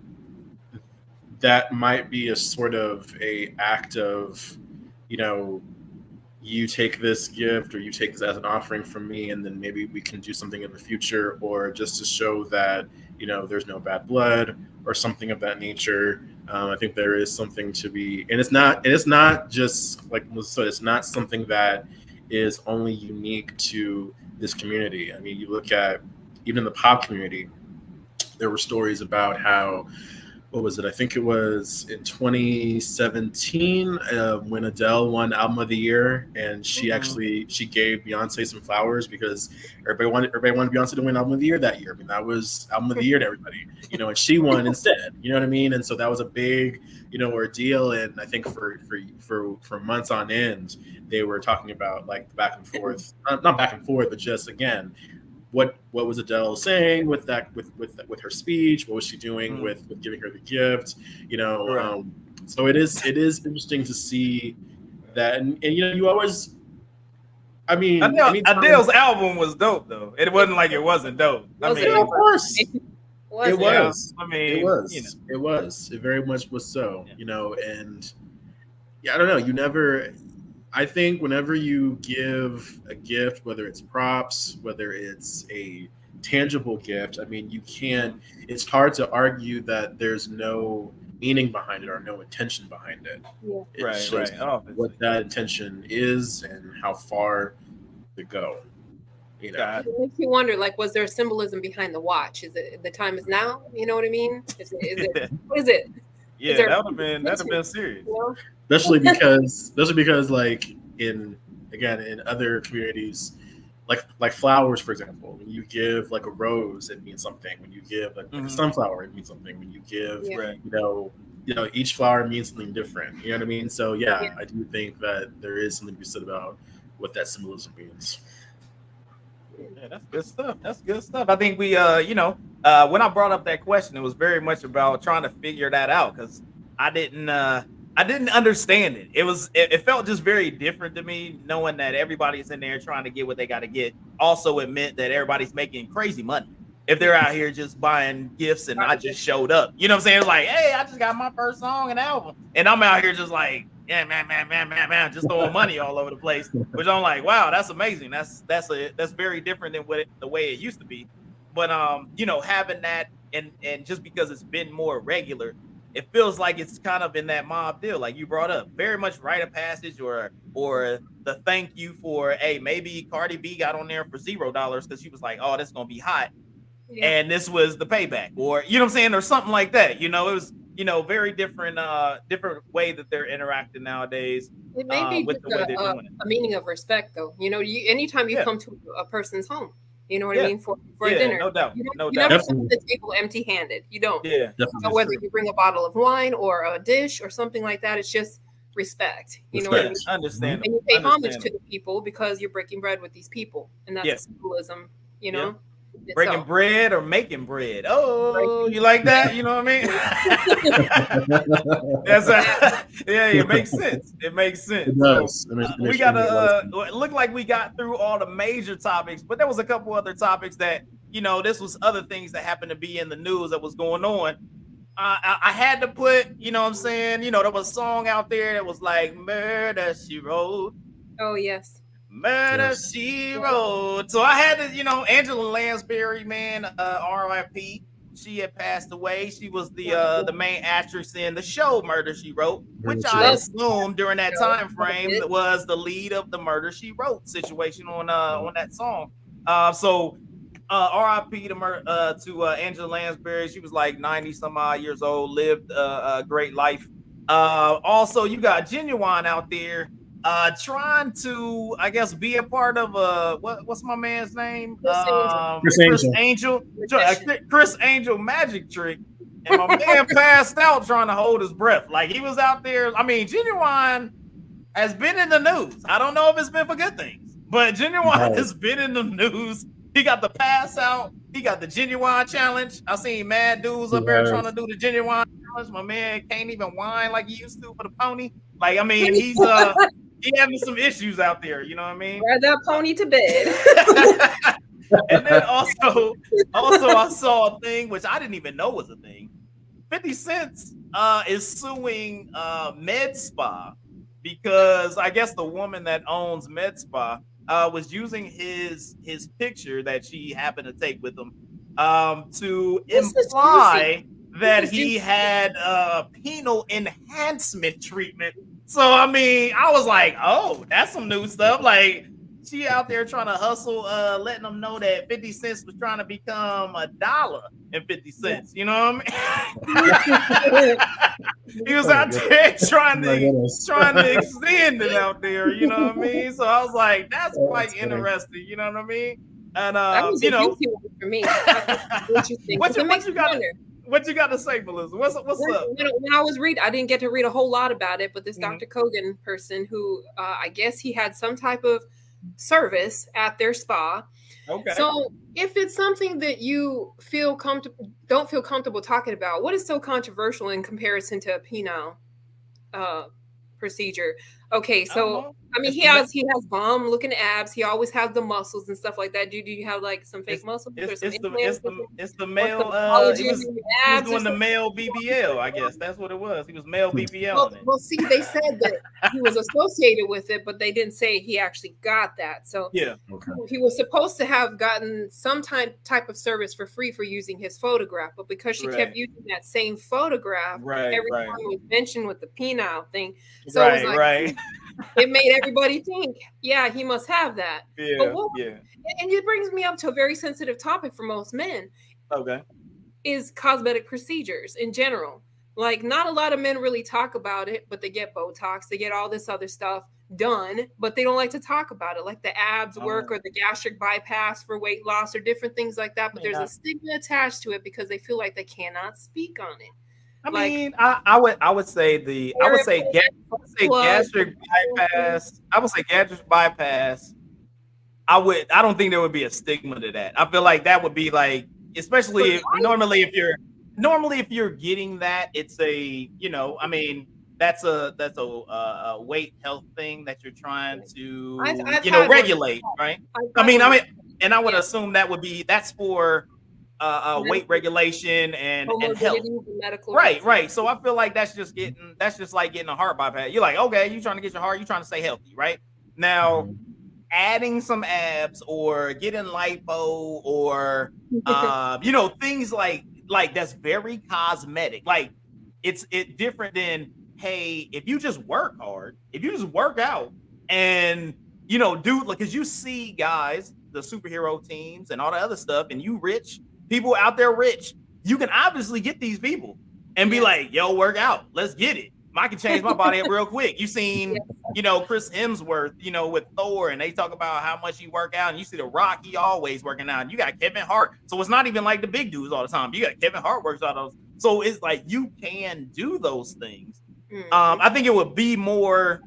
might be a sort of a act of, you take this gift or you take this as an offering from me, and then maybe we can do something in the future, or just to show that there's no bad blood or something of that nature. I think there is something to be, and it's not just like Melissa, it's not something that is only unique to this community. I mean, you look at even the pop community, there were stories about how, what was it? I think it was in 2017 when Adele won Album of the Year, and she gave Beyonce some flowers because everybody wanted Beyonce to win Album of the Year that year. I mean, that was Album of the Year to everybody, and she won instead. You know what I mean? And so that was a big, ordeal. And I think for months on end, they were talking about like back and forth, not back and forth, but just again, what was Adele saying with that, with her speech? What was she doing with giving her the gift? So it is interesting to see that, and you always. I mean, Adele's album was dope though. It wasn't like it wasn't dope. Of course, it was. I mean, it was. It was. It very much was so. And I don't know. I think whenever you give a gift, whether it's props, whether it's a tangible gift, I mean, it's hard to argue that there's no meaning behind it or no intention behind it. Yeah. It's just what that intention is and how far to go. It makes you wonder, like, was there a symbolism behind the watch? Is it the time is now? You know what I mean? Is it what is it? Yeah, that'd have been serious. Especially because like in other communities, like flowers, for example, when you give like a rose, it means something. When you give like a sunflower, it means something. When you give, each flower means something different. You know what I mean? So I do think that there is something to be said about what that symbolism means. Yeah, that's good stuff. That's good stuff. I think we, when I brought up that question, it was very much about trying to figure that out, because I didn't understand it. It felt just very different to me, knowing that everybody's in there trying to get what they got to get. Also, it meant that everybody's making crazy money if they're out here just buying gifts and I just showed up. You know what I'm saying? It's like, hey, I just got my first song and album, and I'm out here just like, yeah, man, just throwing money all over the place. Which I'm like, wow, that's amazing. That's very different than the way it used to be. But having that and just because it's been more regular, it feels like it's kind of in that mob deal, like you brought up, very much rite of passage, or the thank you for, hey, maybe Cardi B got on there for $0 because she was like, oh, that's gonna be hot, and this was the payback, or you know what I'm saying, or something like that. It was very different way that they're interacting nowadays. It may be with the way they're doing it. A meaning of respect, though. Anytime you come to a person's home, you know what I mean, for a dinner. No doubt. You never come to the table empty-handed. You don't. Yeah. So whether you bring a bottle of wine or a dish or something like that, it's just respect. You know what I mean? Understand. And you pay homage to the people because you're breaking bread with these people, and that's a symbolism. Breaking bread or making bread. Oh, you like that? You know what I mean? It makes sense. It makes sense. It does. We gotta look like we got through all the major topics, but there was a couple other topics that this was other things that happened to be in the news that was going on. I had to put, what I'm saying, there was a song out there that was like Murder She Wrote. Oh yes. Murder She Wrote. So I had to, Angela Lansbury, man, R.I.P. She had passed away. She was the main actress in the show Murder She Wrote, which I assumed during that time frame was the lead of the Murder She Wrote situation on that song. So R.I.P. to Angela Lansbury. She was like 90 some odd years old, lived a great life. Also, you got Genuine out there trying to, I guess, be a part of what's my man's name? Chris Angel. Chris Angel magic trick. And my man passed out trying to hold his breath. Like he was out there. I mean, Genuine has been in the news. I don't know if it's been for good things, but Genuine has been in the news. He got the pass out. He got the Genuine challenge. I seen mad dudes up there trying to do the Genuine challenge. My man can't even whine like he used to for the pony. Like, I mean, he's he having some issues out there. You know what I mean? Ride that pony to bed. And then also I saw a thing which I didn't even know was a thing. 50 Cent is suing Med Spa because I guess the woman that owns Med Spa was using his picture that she happened to take with him to imply that he had penal enhancement treatment. So I mean, I was like, oh, that's some new stuff. Like she out there trying to hustle, letting them know that 50 cents was trying to become $1.50. You know what I mean? He was out there trying to extend it out there. You know what I mean? So I was like, that's quite interesting. You know what I mean? And that was a juicy one for me. Interesting. What you got to say, Melissa? What's up? When I was reading, I didn't get to read a whole lot about it, but this Dr. Kogan person who I guess he had some type of service at their spa. Okay. So if it's something that you don't feel comfortable talking about, what is so controversial in comparison to a penile procedure? Okay, so I mean, he has bomb looking abs. He always has the muscles and stuff like that. Do you have like some fake muscles? It's the male. He was doing the male BBL. I guess that's what it was. He was male BBL. Well, see, they said that he was associated with it, but they didn't say he actually got that. So yeah, he was supposed to have gotten some type of service for free for using his photograph, but because she kept using that same photograph every time it was mentioned with the penile thing, so it was like, it made everybody think, yeah, he must have that. Yeah, and it brings me up to a very sensitive topic for most men. Okay. Is cosmetic procedures in general. Like, not a lot of men really talk about it, but they get Botox, they get all this other stuff done, but they don't like to talk about it, like the abs work or the gastric bypass for weight loss or different things like that. But there's a stigma attached to it because they feel like they cannot speak on it. I mean, I would say gastric bypass. I would say gastric bypass. I don't think there would be a stigma to that. I feel like that would be like, especially normally if you're getting that, it's a, I mean, that's a weight health thing that you're trying to regulate, right? I mean, and I would assume that's for weight regulation and health. Right. So I feel like that's just like getting a heart bypass. You're like, okay, you trying to get your heart, you trying to stay healthy, right? Now, adding some abs or getting lipo or things like that's very cosmetic. Like it's different than, hey, if you just work hard, if you just work out and do, like, because you see guys, the superhero teams and all the other stuff, and you rich people out there rich, you can obviously get these people and be like, yo, work out, let's get it. I can change my body up real quick. You seen, Chris Hemsworth, with Thor, and they talk about how much he work out, and you see The Rock, he always working out. And you got Kevin Hart, so it's not even like the big dudes all the time. You got Kevin Hart works out those, so it's like you can do those things. I think it would be more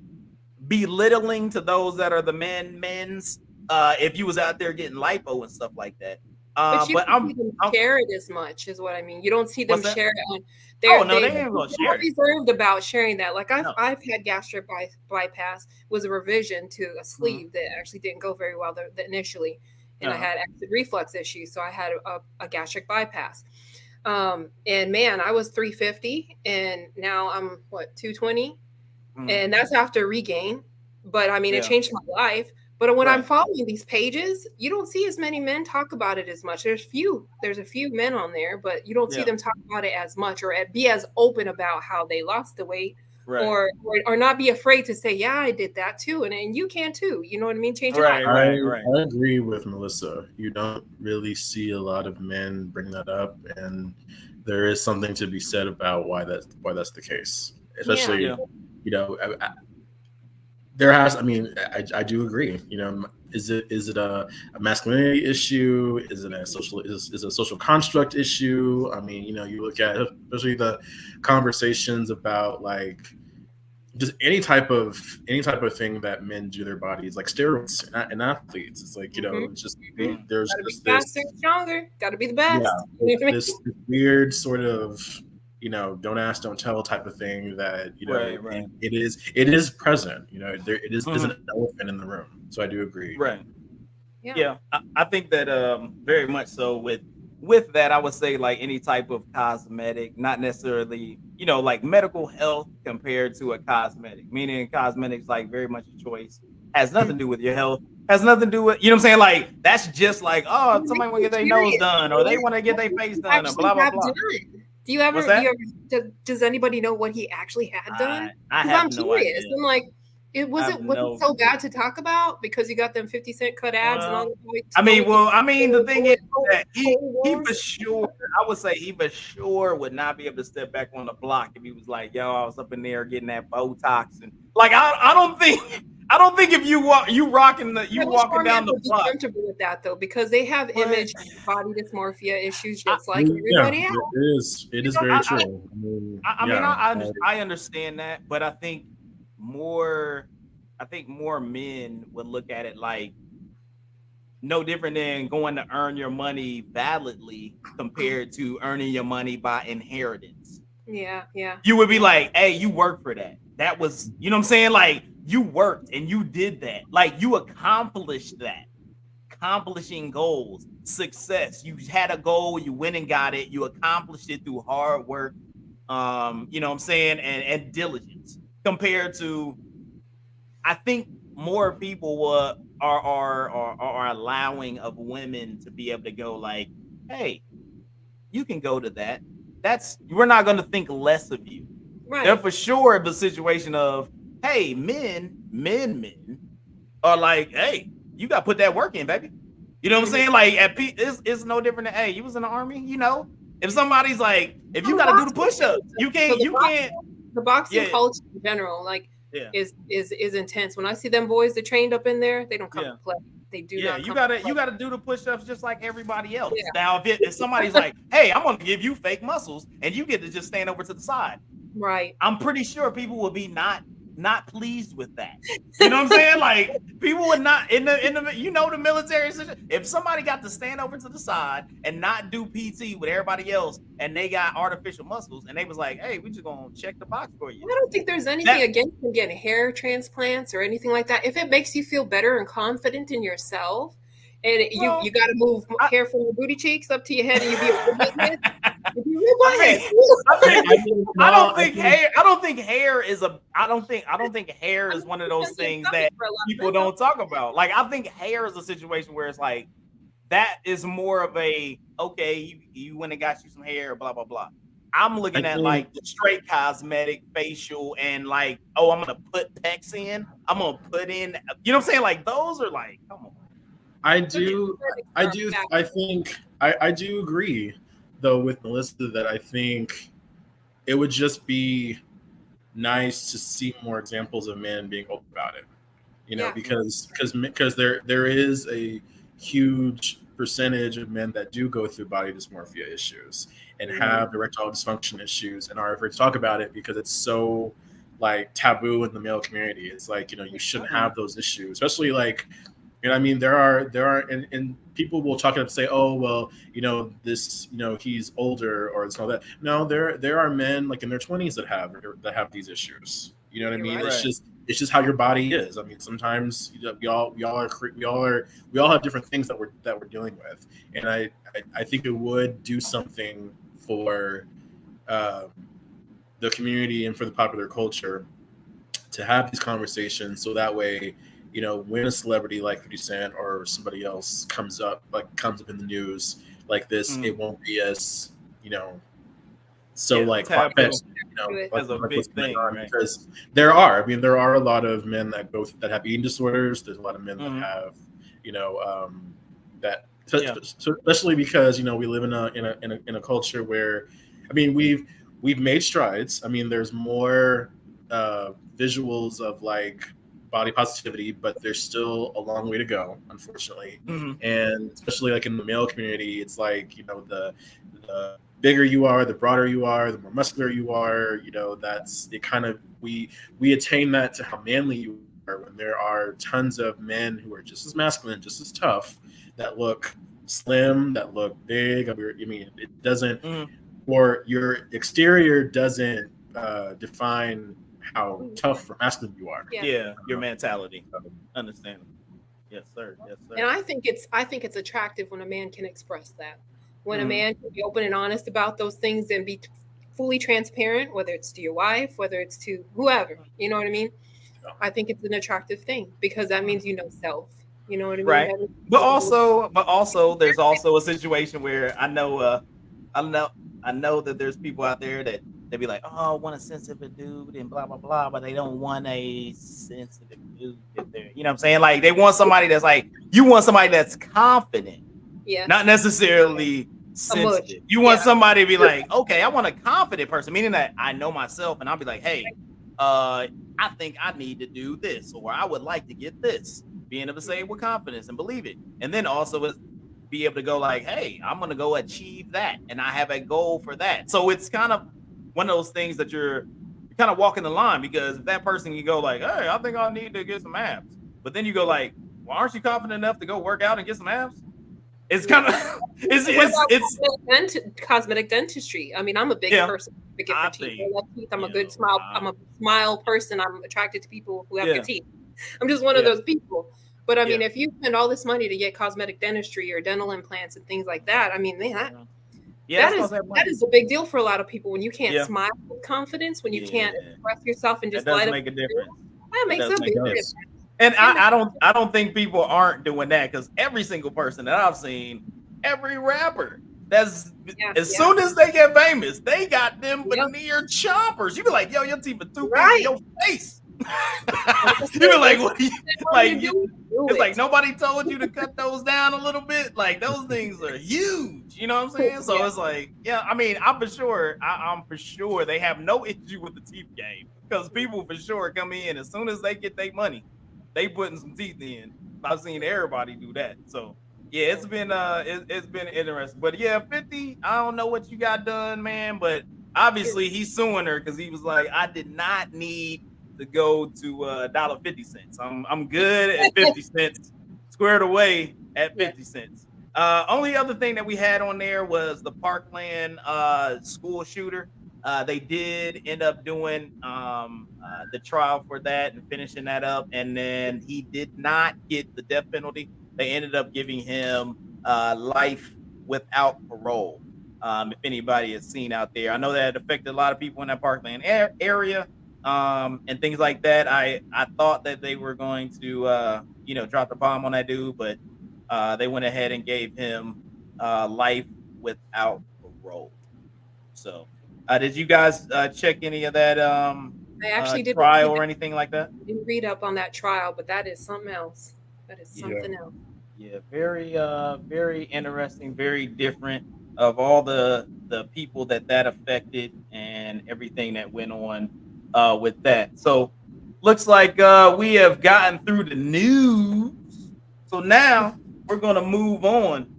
belittling to those that are the men's if you was out there getting lipo and stuff like that. But you don't see them share it as much, is what I mean. You don't see them share it on. They ain't gonna share it. Reserved about sharing that. Like I've had gastric bypass, was a revision to a sleeve that actually didn't go very well initially, and I had acid reflux issues, so I had a gastric bypass. And man, I was 350, and now I'm 220, and that's after regain. But I mean, it changed my life. But when I'm following these pages, you don't see as many men talk about it as much. There's a few men on there, but you don't see them talk about it as much or be as open about how they lost the weight. Right. Or not be afraid to say, yeah, I did that too, and you can too. You know what I mean? Change your life. I agree with Melissa. You don't really see a lot of men bring that up, and there is something to be said about why that's the case. Especially, you know, there has. I mean, I do agree. You know, is it a masculinity issue? Is it a social construct issue? I mean, you know, you look at especially the conversations about like just any type of thing that men do to their bodies, like steroids and athletes. It's like, you know, it's just there's gotta be faster, stronger, gotta be the best. Yeah, this weird sort of, you know, don't ask, don't tell type of thing that, you know, it is present. You know, it is an elephant in the room. So I do agree. Right. Yeah. I think that very much so with that, I would say like any type of cosmetic, not necessarily, you know, like medical health compared to a cosmetic, meaning cosmetics like very much a choice, has nothing to do with your health, has nothing to do with, you know what I'm saying? Like that's just like, oh, somebody want to get their nose done or they want to get their face done or blah, blah, blah. Do you ever, does anybody know what he actually had done? I have no idea. I'm like, was it so bad to talk about because you got them 50-cent cut abs and all that? I mean, the thing is that he for sure, I would say he for sure would not be able to step back on the block if he was like, yo, I was up in there getting that Botox and like I don't think if you walking down the block. Comfortable with that though, because they have image and body dysmorphia issues just like everybody else. It is very true. I understand that, but I think more men would look at it like no different than going to earn your money validly compared to earning your money by inheritance. Yeah. You would be like, hey, you work for that. That was, you know what I'm saying? Like you worked and you did that. Like you accomplished that. Accomplishing goals, success. You had a goal, you went and got it. You accomplished it through hard work, you know what I'm saying, and diligence. Compared to, I think more people are allowing of women to be able to go like, hey, you can go to that. We're not going to think less of you. Right. They're for sure the situation of, hey, men are like, hey, you got to put that work in, baby. You know what I'm saying? Like it's no different than, hey, you was in the army, you know. If somebody's like, if you got to do the push-ups, you can't. The boxing culture in general, like, is intense. When I see them boys that trained up in there, they don't come to play. They do not. You gotta do the push-ups just like everybody else. Yeah. Now, if somebody's like, hey, I'm gonna give you fake muscles, and you get to just stand over to the side, right? I'm pretty sure people will be not pleased with that. You know what I'm saying? Like people would not in the you know the military. If somebody got to stand over to the side and not do PT with everybody else, and they got artificial muscles, and they was like, "Hey, we just gonna check the box for you." I don't think there's anything against them getting hair transplants or anything like that. If it makes you feel better and confident in yourself, and you got to move hair from your booty cheeks up to your head, and you be a I don't think hair is one of those things that people don't talk about. Like I think hair is a situation where it's like that is more of a you went and got you some hair, blah blah blah. I'm looking at like the straight cosmetic, facial, and like, oh, I'm gonna put pecs in. I'm gonna put in, you know what I'm saying? Like those are like, come on. I do agree though with Melissa that I think it would just be nice to see more examples of men being open about it, you know, because there is a huge percentage of men that do go through body dysmorphia issues and have erectile dysfunction issues and are afraid to talk about it because it's so like taboo in the male community. It's like, you know, you shouldn't have those issues, especially like, you know, I mean, there are, and people will talk and say, oh, well, you know, this, you know, he's older or it's all that. No, there are men like in their 20s that have these issues. You know what I mean? Right. It's just how your body is. I mean, sometimes we all have different things that we're dealing with, and I think it would do something for the community and for the popular culture to have these conversations, so that way, when a celebrity like 50 Cent or somebody else comes up in the news like this, it won't be as, so like far-fetched, as a big thing, right? Because there are a lot of men that have eating disorders. There's a lot of men that have, that, especially because we live in a culture where, we've made strides. There's more visuals of like body positivity, but there's still a long way to go, unfortunately. And especially like in the male community, it's like the bigger you are, the broader you are, the more muscular you are. That's it. Kind of we attain that to how manly you are, when there are tons of men who are just as masculine, just as tough, that look slim, that look big. It doesn't, or your exterior doesn't define how tough or masculine you are. Yeah, your mentality. Understandable. Yes, sir. Yes, sir. And I think it's attractive when a man can express that. When a man can be open and honest about those things and be fully transparent, whether it's to your wife, whether it's to whoever, you know what I mean? I think it's an attractive thing, because that means self. You know what I mean? Right. But also, there's also a situation where I know that there's people out there that they be like, oh, I want a sensitive dude and blah blah blah, but they don't want a sensitive dude if they're, you know what I'm saying? Like they want somebody that's like, you want somebody that's confident, not necessarily sensitive. You want somebody to be like, okay, I want a confident person, meaning that I know myself, and I'll be like, hey, I think I need to do this, or I would like to get this. Being able to say it with confidence and believe it, and then also be able to go like, hey, I'm gonna go achieve that, and I have a goal for that. So it's kind of one of those things that you're kind of walking the line, because if that person can go like, hey, I think I need to get some abs, but then you go like, well, aren't you confident enough to go work out and get some abs? It's kind of it's cosmetic dentistry. I'm a big person. I love teeth. I'm a good smile. I'm a smile person. I'm attracted to people who have good teeth. I'm just one of those people. But if you spend all this money to get cosmetic dentistry or dental implants and things like that, that is a big deal for a lot of people. When you can't smile with confidence, when you can't express yourself and just light up, make a difference. That makes a big difference. And I don't think people aren't doing that, because every single person that I've seen, every rapper, as soon as they get famous, they got them veneer chompers. You be like, yo, your teeth are too big in your face. You be like, what? It's like nobody told you to cut those down a little bit. Like those things are huge. You know what I'm saying? So it's like, I'm for sure they have no issue with the teeth game, because people for sure come in as soon as they get their money, they putting some teeth in. I've seen everybody do that. So it's been interesting. But 50, I don't know what you got done, man. But obviously he's suing her because he was like, I did not need to go to $1.50. I'm good at 50 cents, squared away at 50 cents. Only other thing that we had on there was the Parkland school shooter. They did end up doing the trial for that and finishing that up, and then he did not get the death penalty. They ended up giving him life without parole. If anybody has seen out there, I know that it affected a lot of people in that Parkland area. And things like that. I thought that they were going to, drop the bomb on that dude, but they went ahead and gave him life without parole. So, did you guys check any of that I actually did trial or anything like that? I didn't read up on that trial, but that is something else. That is something else. Yeah, very interesting, very different of all the people that affected and everything that went on with that. So looks like we have gotten through the news. So now we're going to move on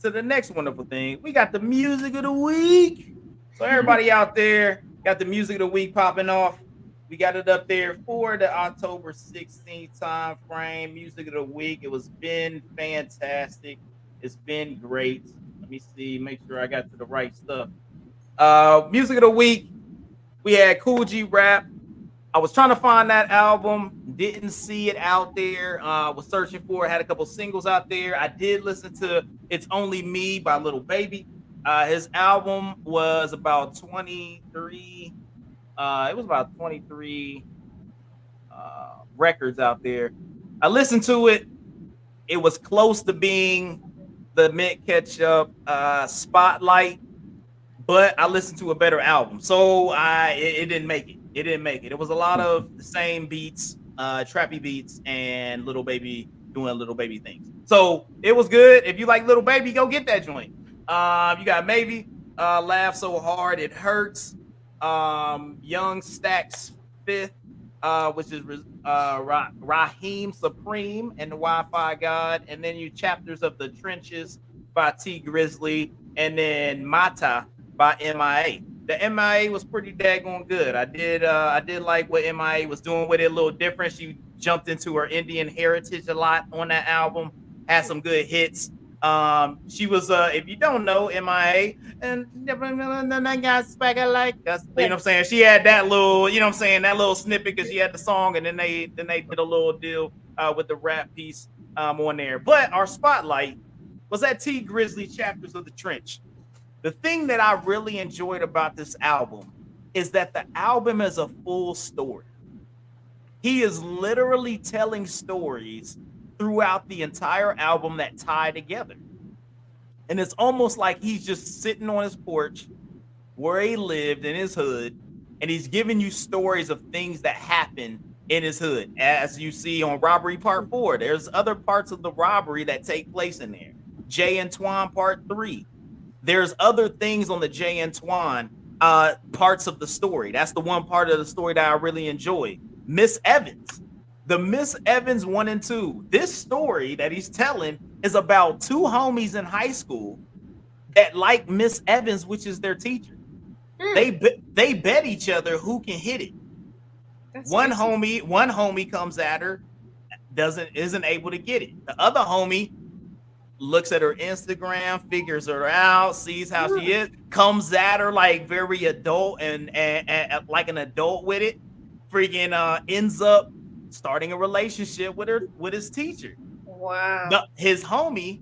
to the next wonderful thing. We got the music of the week. So everybody out there got the music of the week popping off. We got it up there for the October 16th time frame. Music of the week. It was been fantastic. It's been great. Let me see, make sure I got to the right stuff. Music of the week. We had Cool G Rap. I was trying to find that album. Didn't see it out there. Was searching for it. Had a couple singles out there. I did listen to It's Only Me by Lil Baby. His album was about 23. It was about 23 records out there. I listened to it. It was close to being the Mint Ketchup Spotlight, but I listened to a better album. So it didn't make it. It didn't make it. It was a lot of the same beats, trappy beats, and Little Baby doing Little Baby things. So it was good. If you like Little Baby, go get that joint. You got Maybe, Laugh So Hard It Hurts, Young Stacks Fifth, which is Raheem Supreme and the Wi-Fi God, and then you Chapters of the Trenches by T Grizzly, and then Mata by MIA. The MIA was pretty daggone good. I did like what MIA was doing with it, a little different. She jumped into her Indian heritage a lot on that album, had some good hits. She was if you don't know MIA, and I got swagger like us. You know what I'm saying? She had that little, you know what I'm saying, that little snippet because she had the song, and then they did a little deal with the rap piece on there. But our spotlight was at T Grizzly Chapters of the Trench. The thing that I really enjoyed about this album is that the album is a full story. He is literally telling stories throughout the entire album that tie together. And it's almost like he's just sitting on his porch where he lived in his hood, and he's giving you stories of things that happen in his hood. As you see on Robbery Part 4, there's other parts of the robbery that take place in there. Jay and Twan Part 3. There's other things on the Jay and Twan parts of the story. That's the one part of the story that I really enjoy. Miss Evans. The Miss Evans 1 and 2. This story that he's telling is about two homies in high school that like Miss Evans, which is their teacher. They bet each other who can hit it. One homie comes at her, isn't able to get it. The other homie looks at her Instagram, figures her out, sees how she is, comes at her like very adult and like an adult with it. Freaking ends up starting a relationship with his teacher. Wow. His homie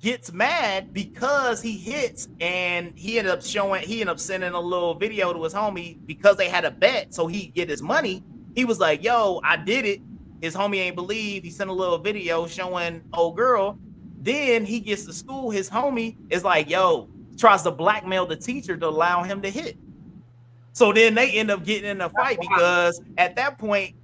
gets mad because he hits, and he ended up sending a little video to his homie because they had a bet so he get his money. He was like, yo, I did it. His homie ain't believe. He sent a little video showing old girl. Then he gets to school. His homie is like, yo, tries to blackmail the teacher to allow him to hit. So then they end up getting in a fight because at that point,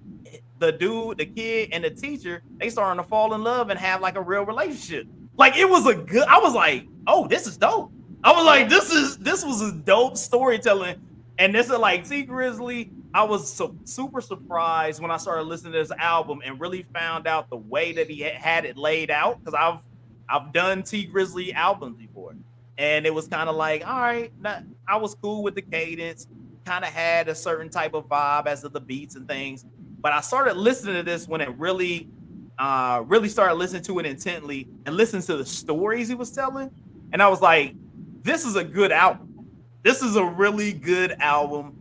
the dude, the kid, and the teacher, they starting to fall in love and have like a real relationship. Like it was I was like, oh, this is dope. I was like, this was a dope storytelling. And this is like T Grizzly. I was so super surprised when I started listening to this album and really found out the way that he had it laid out. Because I've done T Grizzly albums before. And it was kind of like, all right, I was cool with the cadence, kind of had a certain type of vibe as of the beats and things. But I started listening to this when it really started listening to it intently and listening to the stories he was telling. And I was like, this is a good album. This is a really good album.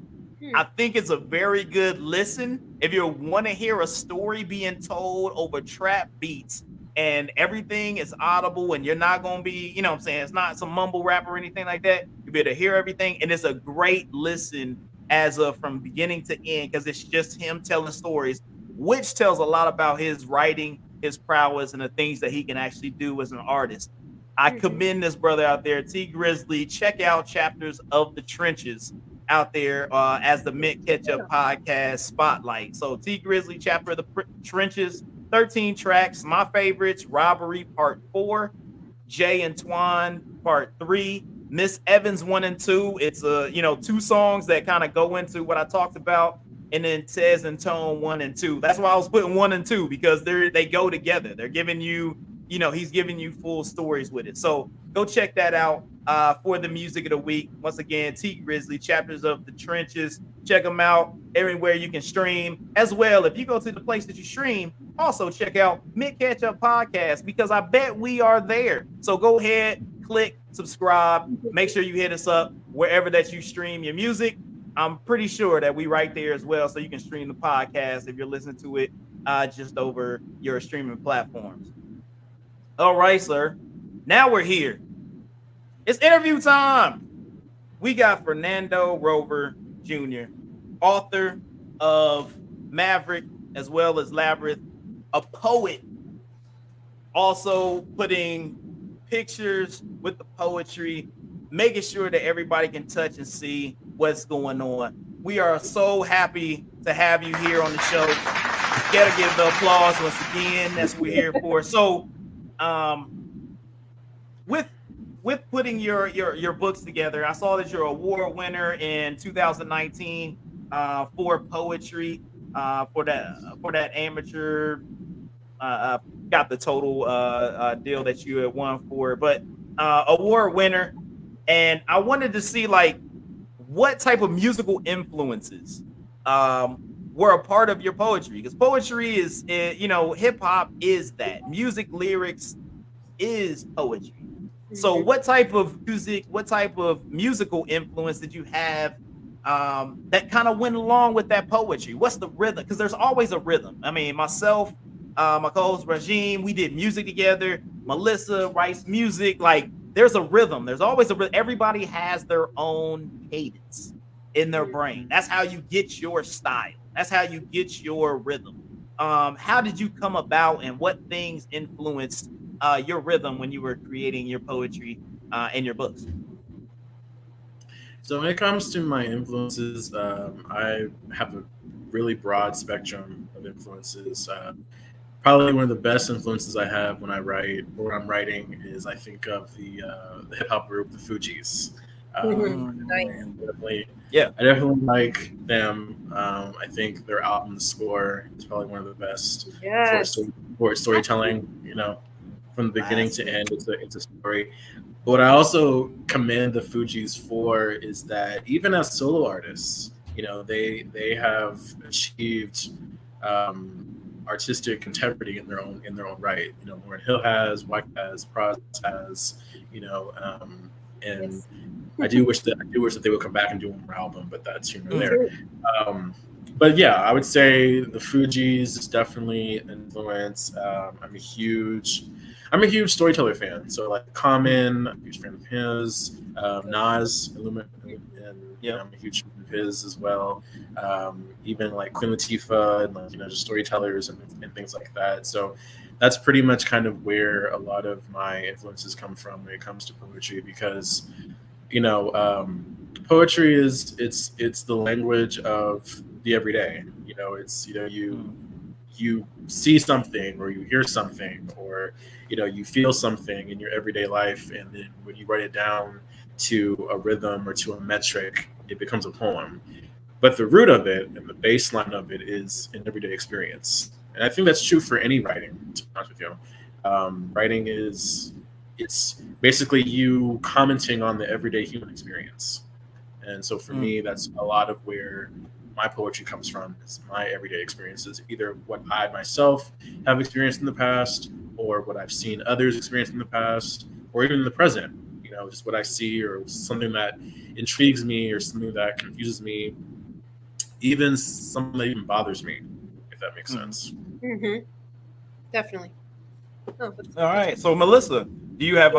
I think it's a very good listen. If you want to hear a story being told over trap beats and everything is audible and you're not going to be, you know what I'm saying, it's not some mumble rap or anything like that. You'll be able to hear everything. And it's a great listen as of from beginning to end because it's just him telling stories, which tells a lot about his writing, his prowess, and the things that he can actually do as an artist. I commend this brother out there, T Grizzly. Check out Chapters of the Trenches out there as the Mint Ketchup podcast spotlight. So T Grizzly, Chapter of the Trenches, 13 tracks. My favorites: Robbery Part 4, Jay and Twan Part 3, Miss Evans 1 and 2. It's two songs that kind of go into what I talked about, and then Tez and Tone 1 and 2. That's why I was putting 1 and 2 because they go together. They're giving you, he's giving you full stories with it. So go check that out for the music of the week. Once again, T Grizzly, Chapters of the Trenches. Check them out everywhere you can stream. As well, if you go to the place that you stream, also check out Mint Ketchup Podcast because I bet we are there. So go ahead, click, subscribe. Make sure you hit us up wherever that you stream your music. I'm pretty sure that we right there as well, so you can stream the podcast if you're listening to it just over your streaming platforms. All right, sir. Now we're here. It's interview time. We got Fernando Rover Jr., author of Maverick as well as Labyrinth a poet also putting pictures with the poetry, making sure that everybody can touch and see what's going on. We are so happy to have you here on the show. Gotta give the applause once again. That's what we're here for. So, with putting your books together, I saw that you're an award winner in 2019 for poetry for that amateur. Got the total deal that you had won for, but award winner. And I wanted to see like what type of musical influences were a part of your poetry, because poetry is, hip hop is that music, lyrics is poetry. So what type of music, what type of musical influence did you have that kind of went along with that poetry? What's the rhythm? Because there's always a rhythm. I mean, myself, my co-host Regime, we did music together. Melissa writes music. Like there's a rhythm. There's always a rhythm. Everybody has their own cadence in their brain. That's how you get your style. That's how you get your rhythm. How did you come about, and what things influenced your rhythm when you were creating your poetry and your books? So when it comes to my influences, I have a really broad spectrum of influences. Probably one of the best influences I have when I write or when I'm writing is I think of the hip hop group the Fugees. Nice. I definitely like them. I think their album The Score is probably one of the best for storytelling. From the beginning to end, it's a story. But what I also commend the Fugees for is that even as solo artists, they have achieved artistic integrity in their own right. Lauryn Hill has, Wyclef has, Pras has, and yes. I do wish that they would come back and do one more album, but that's there. But yeah, I would say the Fugees is definitely an influence. I'm a huge storyteller fan. So like Common, I'm a huge fan of his. Nas, and I'm a huge fan of his as well. Even like Queen Latifah and like just storytellers and things like that. So that's pretty much kind of where a lot of my influences come from when it comes to poetry, because poetry is it's the language of the everyday. You see something or you hear something or you feel something in your everyday life, and then when you write it down to a rhythm or to a metric, it becomes a poem. But the root of it and the baseline of it is an everyday experience, and I think that's true for any writing, to be honest with you. Writing it's basically you commenting on the everyday human experience. And so for me, that's a lot of where my poetry comes from, is my everyday experiences, either what I myself have experienced in the past or what I've seen others experience in the past, or even in the present, just what I see or something that intrigues me or something that confuses me, even something that even bothers me, if that makes sense. Mm-hmm. Definitely. All right. So Melissa, do you have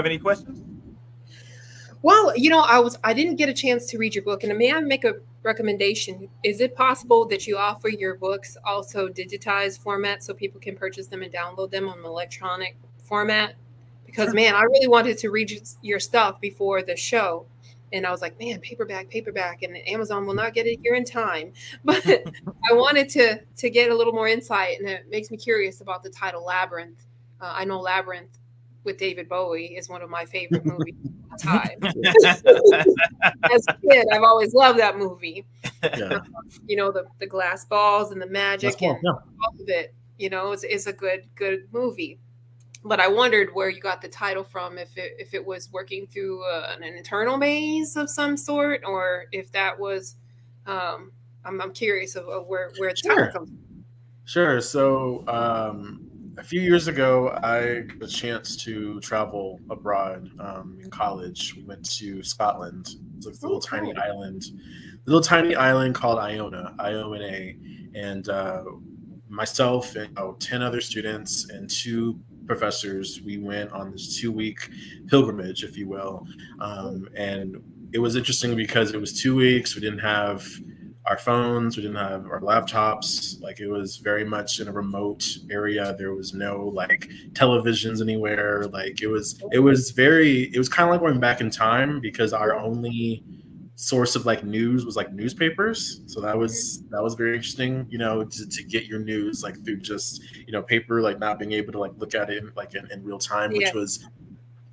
any questions? Well, I didn't get a chance to read your book, and may I make a recommendation? Is it possible that you offer your books also digitized format so people can purchase them and download them on electronic format? Because man, I really wanted to read your stuff before the show, and I was like, man, paperback, and Amazon will not get it here in time. But I wanted to get a little more insight, and it makes me curious about the title Labyrinth. I know Labyrinth with David Bowie is one of my favorite movies of all time. As a kid, I've always loved that movie. Yeah. The glass balls and the magic and all of it. It's a good movie. But I wondered where you got the title from, if it was working through an internal maze of some sort, or if that was. I'm curious of where the title comes from. Sure. So a few years ago, I got a chance to travel abroad in college. We went to Scotland. It's like a little tiny island called Iona, I-O-N-A, and myself and 10 other students and 2 professors, we went on this 2-week pilgrimage, if you will, and it was interesting because it was 2 weeks. We didn't have our phones, we didn't have our laptops. Like it was very much in a remote area. There was no like televisions anywhere. Like it was kind of like going back in time because our only source of like news was like newspapers. So that was very interesting, to get your news like through just paper, like not being able to like look at it in real time,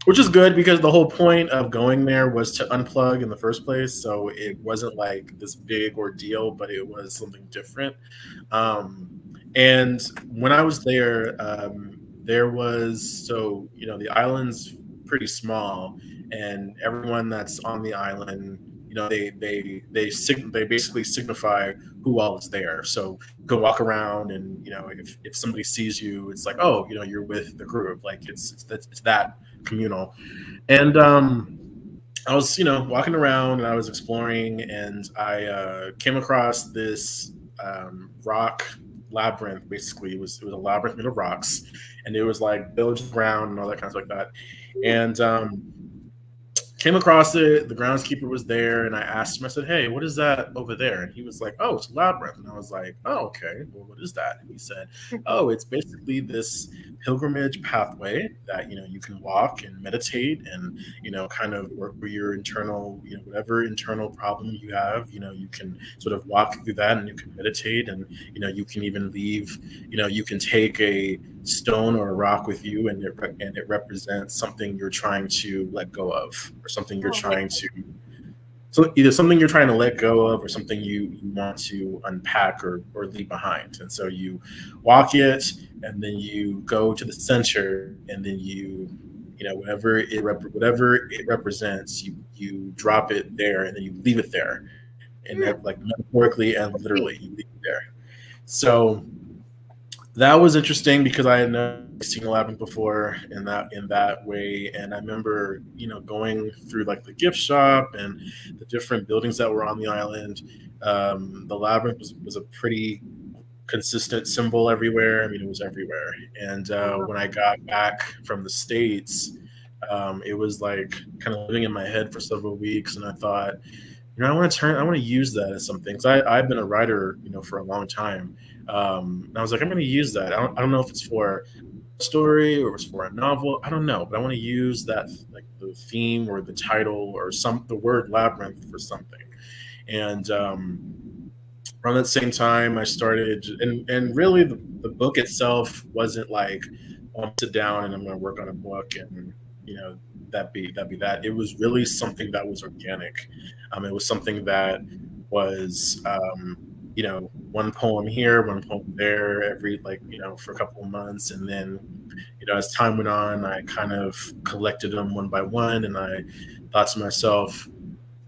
which is good because the whole point of going there was to unplug in the first place. So it wasn't like this big ordeal, but it was something different. And when I was there, there was the island's pretty small, and everyone that's on the island, they basically signify who all is there. So you can walk around, and if somebody sees you, it's like, oh, you're with the group. Like it's that communal. And I was walking around and I was exploring, and I came across this rock labyrinth. Basically, it was a labyrinth made of rocks, and it was like village of the ground and all that kind of stuff like that. And came across it. The groundskeeper was there, and I asked him. I said, "Hey, what is that over there?" And he was like, "Oh, it's a labyrinth." And I was like, "Oh, okay. Well, what is that?" And he said, "Oh, it's basically this pilgrimage pathway that you can walk and meditate and kind of work with your internal whatever internal problem you have. You can sort of walk through that, and you can meditate, and you can even leave. You can take a stone or a rock with you, and it represents something you're trying to let go of, or something you're trying to, so either something you're trying to let go of or something you want to unpack or leave behind. And so you walk it, and then you go to the center, and then whatever it represents, you drop it there, and then you leave it there, and that, like, metaphorically and literally, you leave it there. So that was interesting because I had never seen a labyrinth before in that way. And I remember, going through like the gift shop and the different buildings that were on the island. The labyrinth was a pretty consistent symbol everywhere. I mean, it was everywhere. And when I got back from the States, it was like kind of living in my head for several weeks. And I thought, I want to use that as something. Cause I've been a writer, for a long time. And I was like, I'm going to use that. I don't know if it's for a story or it's for a novel. I don't know, but I want to use that, like the theme or the title or the word labyrinth for something. And around that same time, I started, and really the book itself wasn't like, oh, I'm sit down and I'm going to work on a book and that be that. It was really something that was organic. It was something that was one poem here, one poem there, every for a couple of months, and then as time went on, I kind of collected them one by one, and I thought to myself,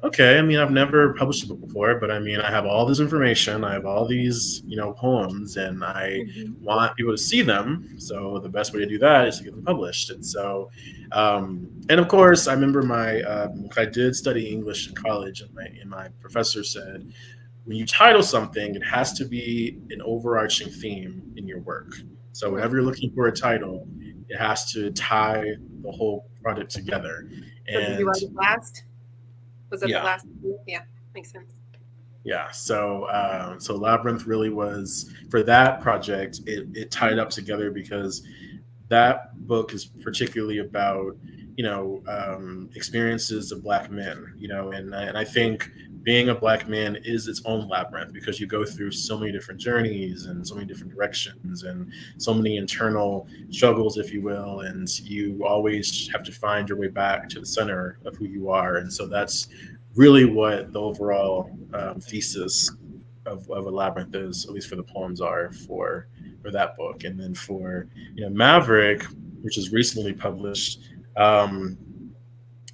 okay, I mean, I've never published a book before, but I mean, I have all this information, I have all these poems, and I want people to see them. So the best way to do that is to get them published. And so and of course, I remember I did study English in college, and my professor said, when you title something, it has to be an overarching theme in your work. So whenever you're looking for a title, it has to tie the whole project together. So did you write it last? Was it the last? Yeah, makes sense. Yeah, so Labyrinth really was, for that project, it tied up together because that book is particularly about experiences of Black men, and I think being a Black man is its own labyrinth because you go through so many different journeys and so many different directions and so many internal struggles, if you will, and you always have to find your way back to the center of who you are. And so that's really what the overall thesis of a labyrinth is, at least for the poems, are for that book. And then for Maverick, which is recently published,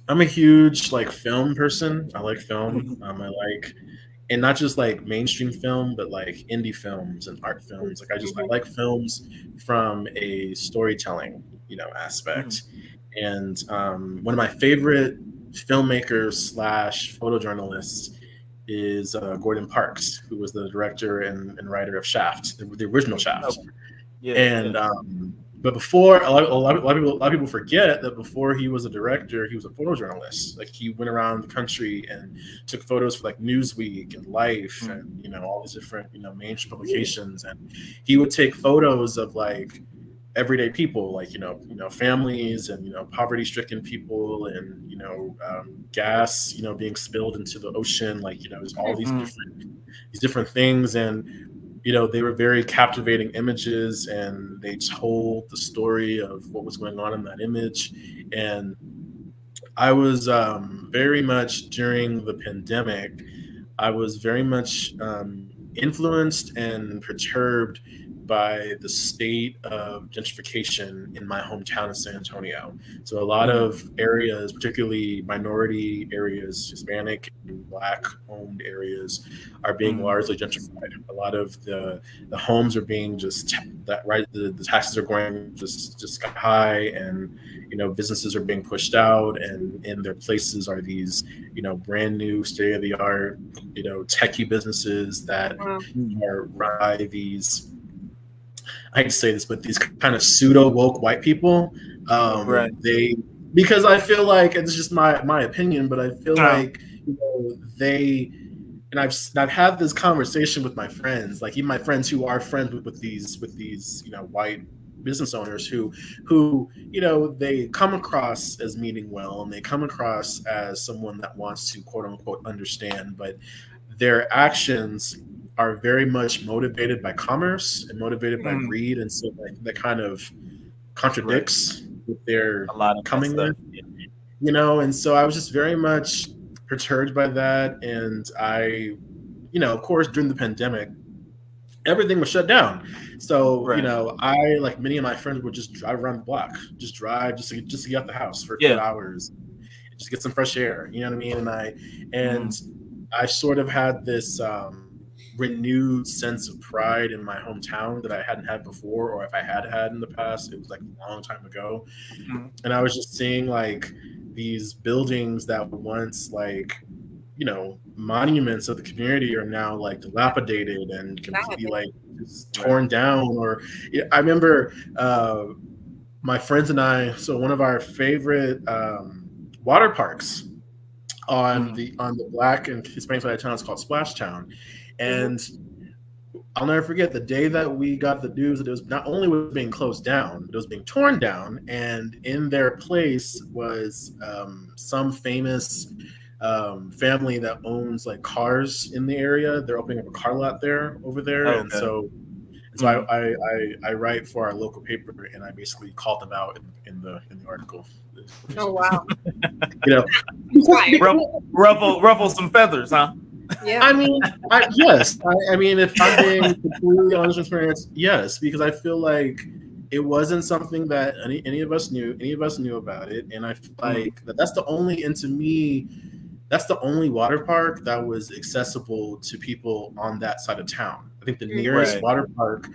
I'm a huge film person. I like film. I like, and not just like mainstream film, but like indie films and art films. Like I like films from a storytelling aspect. And one of my favorite filmmakers / photojournalists is Gordon Parks, who was the director and writer of Shaft, the original Shaft. And But before, a lot of people forget that before he was a director, he was a photojournalist. Like he went around the country and took photos for like Newsweek and Life and all these different mainstream publications, and he would take photos of like everyday people, like families and poverty-stricken people, and gas being spilled into the ocean, like there's all these different things, and they were very captivating images, and they told the story of what was going on in that image. And I was very much during the pandemic, I was very much influenced and perturbed by the state of gentrification in my hometown of San Antonio. So a lot of areas, particularly minority areas, Hispanic and Black owned areas, are being largely gentrified. A lot of the homes are being the taxes are going just sky high, and businesses are being pushed out, and in their places are these brand new state of the art techie businesses that are run by these, I hate to say this, but these kind of pseudo woke white people. Because I feel like, it's just my opinion, but I feel like they, and I've had this conversation with my friends, like even my friends who are friends with these white business owners who they come across as meaning well, and they come across as someone that wants to quote unquote understand, but their actions are very much motivated by commerce and motivated by greed, and so that kind of contradicts with their coming with, and so I was just very much perturbed by that. And I, of course, during the pandemic, everything was shut down. So, I, like many of my friends, would just drive around the block, just to get out the house for 2 hours, just get some fresh air. You know what I mean? And I sort of had this renewed sense of pride in my hometown that I hadn't had before, or if I had in the past, it was like a long time ago. And I was just seeing like these buildings that were once like monuments of the community are now like dilapidated and completely like just torn down. Or I remember my friends and I, so one of our favorite water parks on the Black and Hispanic side of town is called Splash Town. And I'll never forget the day that we got the news that it was not only was being closed down, but it was being torn down, and in their place was some famous family that owns like cars in the area. They're opening up a car lot over there. And so I write for our local paper, and I basically called them out in the article. Oh wow! Ruffle some feathers, huh? Yeah. I mean, yes. I mean, if I'm being completely honest with experience, yes, because I feel like it wasn't something that any of us knew. Any of us knew about it, and I feel like that's the only. And to me, that's the only water park that was accessible to people on that side of town. I think the nearest water park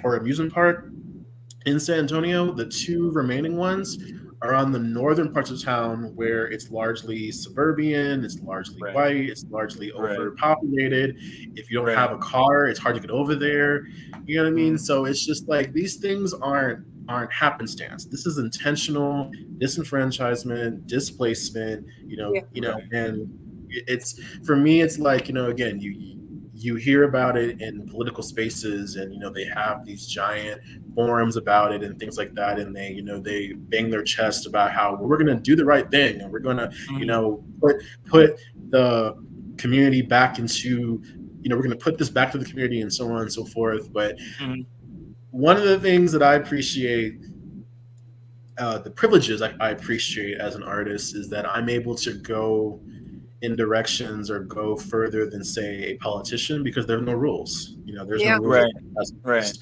or amusement park in San Antonio, the two remaining ones are on the northern parts of town, where it's largely suburban, it's largely white, it's largely overpopulated. If you don't have a car, it's hard to get over there. You know what I mean? So it's just like these things aren't happenstance. This is intentional disenfranchisement, displacement. And it's, for me, it's like again, you hear about it in political spaces, and they have these giant forums about it and things like that, and they they bang their chest about how we're going to do the right thing, and we're going to put the community back into we're going to put this back to the community, and so on and so forth. But one of the things that I appreciate, the privileges I appreciate as an artist, is that I'm able to go in directions or go further than, say, a politician, because there are no rules. There's no rules.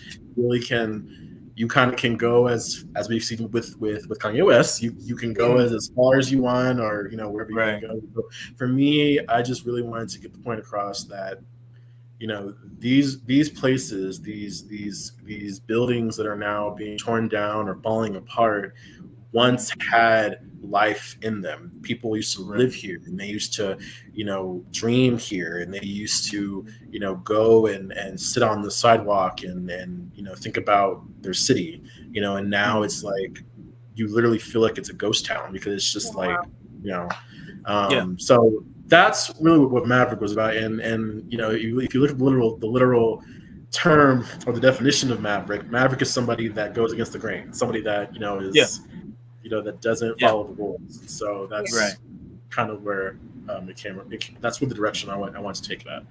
You kind of can go as we've seen with Kanye West. You can go as far as you want, or wherever you want to go. So for me, I just really wanted to get the point across that these places, these buildings that are now being torn down or falling apart, once had life in them. People used to live here, and they used to, dream here, and they used to, go and sit on the sidewalk and think about their city, and now it's like you literally feel like it's a ghost town because it's just so that's really what Maverick was about. And if you look at the literal term or the definition of Maverick is somebody that goes against the grain, somebody that is that doesn't follow the rules. So that's kind of where it came. That's what the direction I want to take that.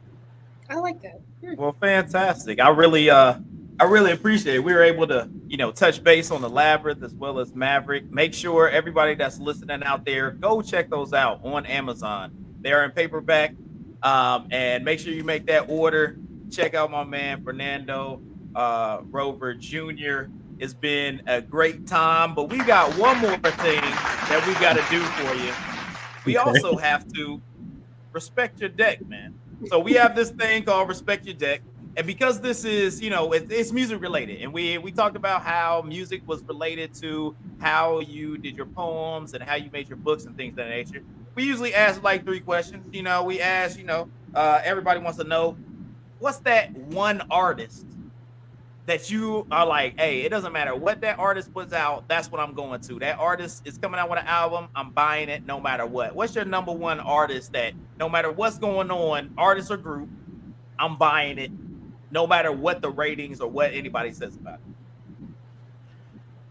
I like that. Well, fantastic. I really appreciate it. We were able to, touch base on the Labyrinth as well as Maverick. Make sure everybody that's listening out there, go check those out on Amazon. They're in paperback. And make sure you make that order. Check out my man, Fernando Rover Jr. It's been a great time, but we got one more thing that we got to do for you. We also have to respect your deck, man. So we have this thing called Respect Your Deck. And because this is, it's music related, and we talked about how music was related to how you did your poems and how you made your books and things of that nature. We usually ask like 3 questions. We ask, everybody wants to know, what's that one artist that you are like, hey, it doesn't matter what that artist puts out, that's what I'm going to. That artist is coming out with an album, I'm buying it no matter what. What's your number one artist that no matter what's going on, artist or group, I'm buying it no matter what the ratings or what anybody says about it?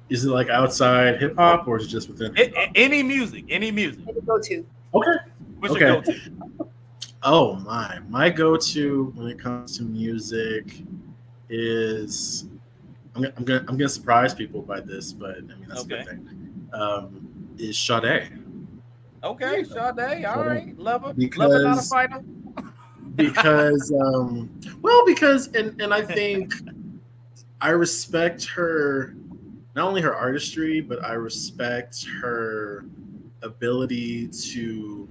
Is it like outside hip hop or is it just within any music? Go to. Okay. What's your go-to? Oh my go-to when it comes to music is I'm gonna surprise people by this, but I mean that's a good thing. Is Sade. Okay, Sade. All right, love her. Love her, not a fighter. Because and I think I respect her, not only her artistry, but I respect her ability to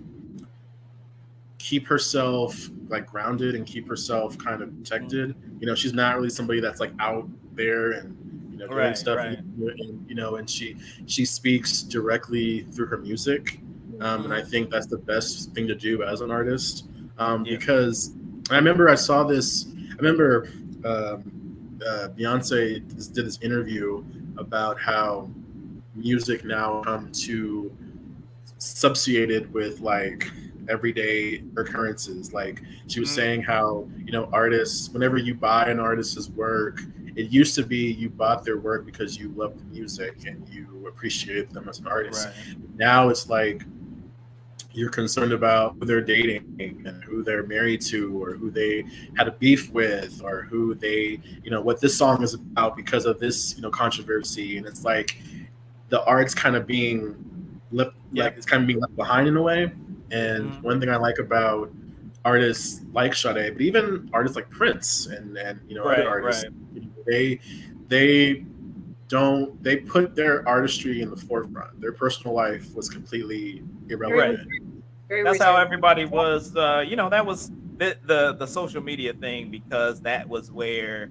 keep herself like grounded and keep herself kind of protected. She's not really somebody that's like out there and doing stuff. And she speaks directly through her music. And I think that's the best thing to do as an artist. Because I remember Beyonce did this interview about how music now come to subsidiated with like everyday occurrences. Like she was saying how artists, whenever you buy an artist's work, it used to be you bought their work because you loved the music and you appreciated them as an artist. Now it's like you're concerned about who they're dating and who they're married to or who they had a beef with or who they, what this song is about because of this, controversy. And it's like the art's kind of being left, like it's kind of being left behind in a way. And one thing I like about artists like Sade, but even artists like Prince and other artists, they put their artistry in the forefront. Their personal life was completely irrelevant. That's how everybody was. That was the social media thing, because that was where,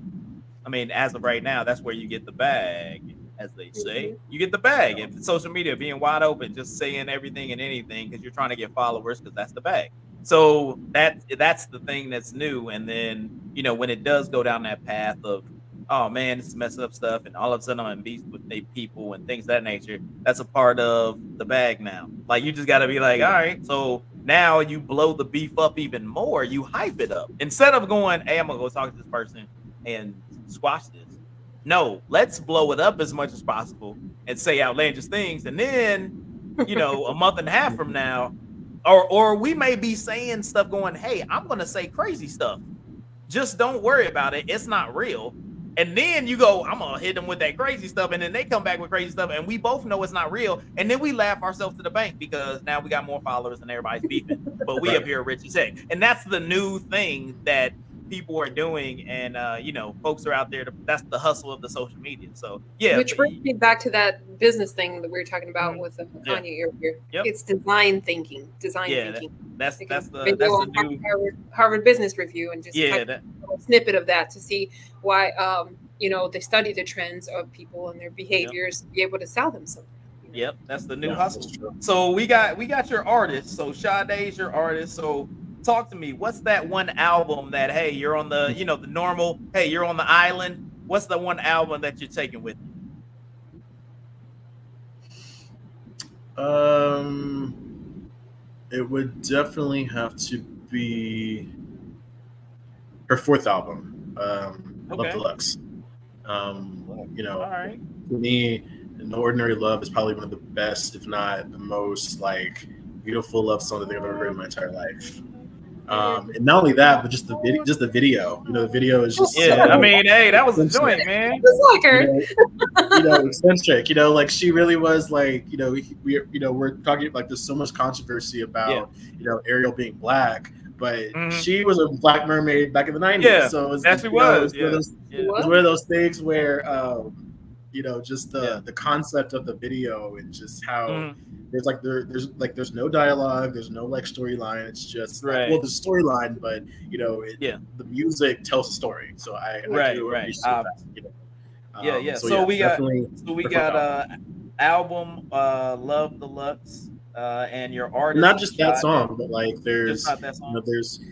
as of right now, that's where you get the bag, as they say. You get the bag. If social media being wide open, just saying everything and anything because you're trying to get followers, because that's the bag. So that's the thing that's new. And then when it does go down that path of, oh man, it's messing up stuff, and all of a sudden I'm in beef with people and things of that nature, that's a part of the bag now. Like you just got to be like, all right, so now you blow the beef up even more, you hype it up instead of going, hey, I'm gonna go talk to this person and squash this. No, let's blow it up as much as possible and say outlandish things, and then a month and a half from now, or we may be saying stuff going, hey, I'm gonna say crazy stuff, just don't worry about it, it's not real. And then you go, I'm gonna hit them with that crazy stuff, and then they come back with crazy stuff, and we both know it's not real, and then we laugh ourselves to the bank because now we got more followers and everybody's beefing, but we up here rich as heck. And that's the new thing that people are doing, and folks are out there. That's the hustle of the social media. So which brings me back to that business thing that we were talking about with Kanye earlier. It's design thinking. That's the new Harvard Business Review, and just a snippet of that to see why they study the trends of people and their behaviors to be able to sell them something. Yep, that's the new hustle. So we got your artist. So Sade's your artist. So talk to me. What's that one album that hey, you're on the the normal, hey, you're on the island. What's the one album that you're taking with you? It would definitely have to be her fourth album, Love Deluxe. All right. To me, No Ordinary Love is probably one of the best, if not the most beautiful love song that I've ever heard in my entire life. And not only that, but just the video. The video is just I mean, hey, that was a joint, man. Just like her. Eccentric. She really was we're talking about there's so much controversy about Ariel being black, but she was a black mermaid back in the 90s. Yeah, so was. It was one of those things where just the concept of the video and just how there's no dialogue, there's no storyline. It's just there's storyline, but the music tells a story. So I do appreciate that. So we got album Love Deluxe. And your artist, not just that song, but there's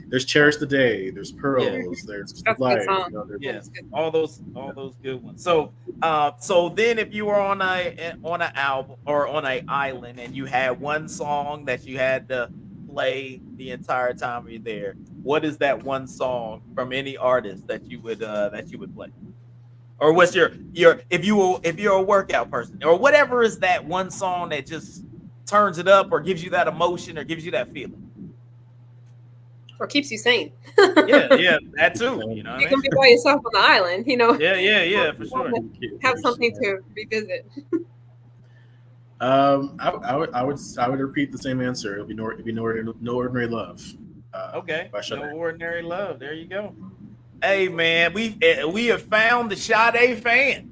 there's Cherish the Day, there's Pearls, there's Life, all those good ones. So so then if you were on an album or on an island and you had one song that you had to play the entire time you're there, what is that one song from any artist that you would play? Or what's your if you're a workout person or whatever is that one song that just turns it up or gives you that emotion or gives you that feeling or keeps you sane. That too. You can be by yourself on the island. Yeah, for sure. Have something to revisit. I would repeat the same answer. It'll be No Ordinary Love. Okay, No Ordinary Love. There you go. Hey man, we have found the Sade fan.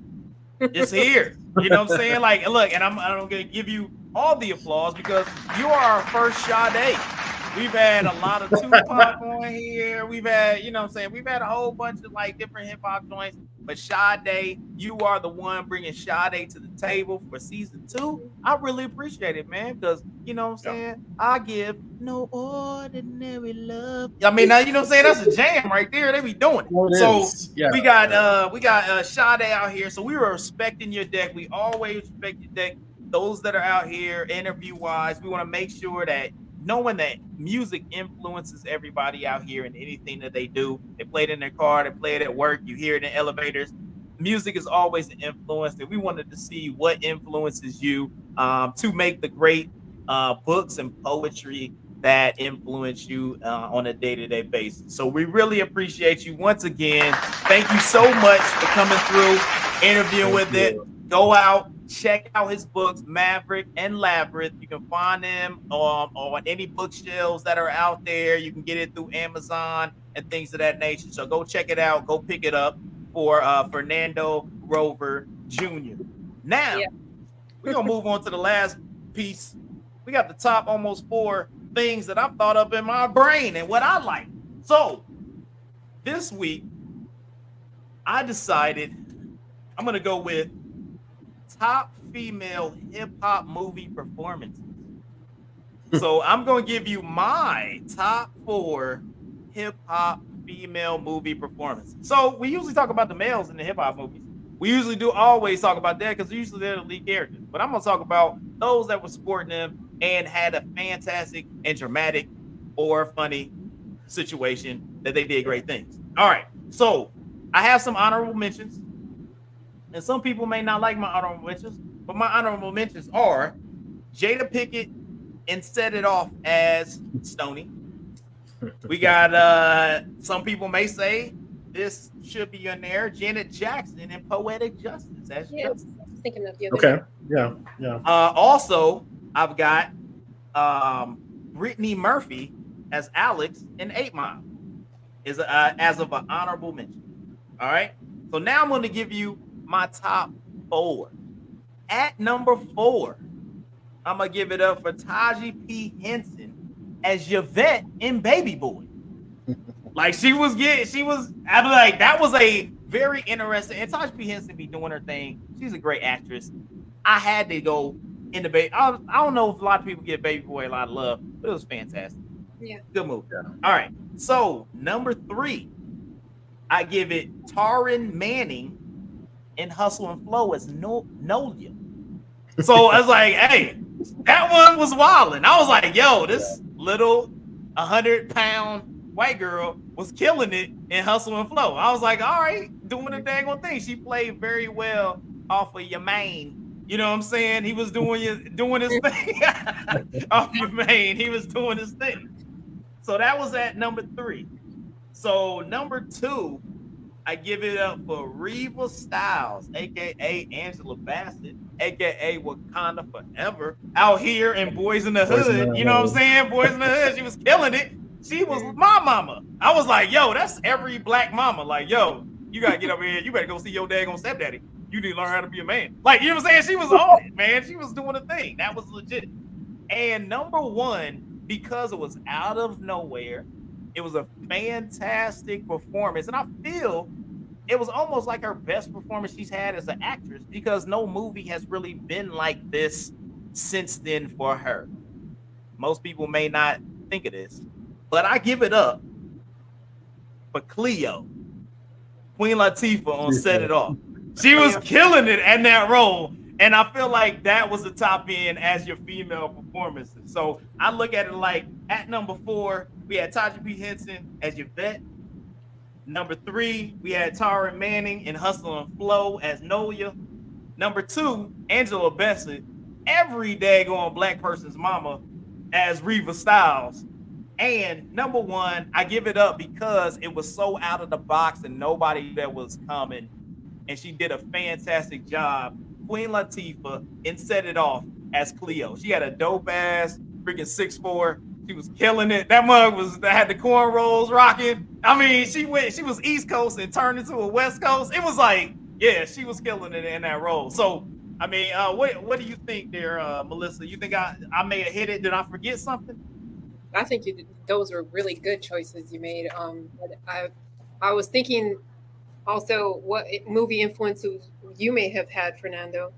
It's here. You know what I'm saying? Look, and I'm gonna give you all the applause because you are our first Sade. We've had a lot of Tupac on here. We've had, we've had a whole bunch of different hip hop joints. But Sade, you are the one bringing Sade to the table for season 2. I really appreciate it, man, because I give no ordinary love. I mean, now that's a jam right there. They be doing it. We got Sade out here. So we were respecting your deck. We always respect your deck. Those that are out here interview wise, we want to make sure that knowing that music influences everybody out here in anything that they do. They play it in their car, they play it at work, you hear it in elevators. Music is always an influence, and we wanted to see what influences you to make the great books and poetry that influence you on a day-to-day basis. So we really appreciate you once again. Thank you so much for coming through, interviewing with it. Go out, check out his books, Maverick and Labyrinth. You can find them on any bookshelves that are out there. You can get it through Amazon and things of that nature. So go check it out. Go pick it up for Fernando Rover Jr. Now, we're going to move on to the last piece. We got the top almost 4 things that I've thought up in my brain and what I like. So this week, I decided I'm going to go with top female hip-hop movie performances. So I'm going to give you my top 4 hip-hop female movie performances. So we usually talk about the males in the hip-hop movies. We usually always talk about that because usually they're the lead characters. But I'm going to talk about those that were supporting them and had a fantastic and dramatic or funny situation that they did great things. All right. So I have some honorable mentions. And some people may not like my honorable mentions, but my honorable mentions are Jada Pinkett and Set It Off as Stoney. We got some people may say this should be in there. Janet Jackson and Poetic Justice as Justice. I was thinking of the other day. Yeah. Also, I've got Brittany Murphy as Alex in 8 Mile is as of an honorable mention. All right. So now I'm going to give you my top 4. At number 4, I'm gonna give it up for Taji P. Henson as Yvette in Baby Boy. That was a very interesting. And Taji P. Henson be doing her thing. She's a great actress. I had to go in the baby. I don't know if a lot of people give Baby Boy a lot of love, but it was fantastic. Yeah. Good movie. All right. So number 3, I give it Taryn Manning in Hustle and Flow as Nolia. So I was like, hey, that one was wilding. I was like, yo, this little 100-pound white girl was killing it in Hustle and Flow. I was like, all right, doing a dang on thing. She played very well off of your main. You know what I'm saying? He was doing his thing off your main. He was doing his thing. So that was at number 3. So number 2, I give it up for Reva Styles, aka Angela Bassett, aka Wakanda Forever, out here in Boys in the Hood. You know what I'm saying? Boys in the Hood. She was killing it. She was my mama. I was like, yo, that's every black mama. Like, yo, you gotta get up here. You better go see your daggone stepdaddy. You need to learn how to be a man. Like, you know what I'm saying? She was on it, man. She was doing a thing. That was legit. And number 1, because it was out of nowhere, it was a fantastic performance. And I feel it was almost like her best performance she's had as an actress, because no movie has really been like this since then for her. Most people may not think of this, but I give it up for Cleo, Queen Latifah on Set It Off. She was killing it in that role. And I feel like that was the top end as your female performances. So I look at it like at number 4, we had Taja P. Henson as Yvette. Number 3, we had Taryn Manning in Hustle and Flow as Nolia. Number 2, Angela Bassett, every daggone black person's mama, as Reva Styles. And number 1, I give it up because it was so out of the box and nobody that was coming. And she did a fantastic job. Queen Latifah in Set It Off as Cleo. She had a dope ass freaking 6'4". She was killing it. That mug had the cornrows rocking. I mean, she was East Coast and turned into a West Coast. It was like, yeah, she was killing it in that role. So, I mean, what do you think there, Melissa? You think I may have hit it? Did I forget something? I think those were really good choices you made. But I was thinking also what movie influences you may have had, Fernando.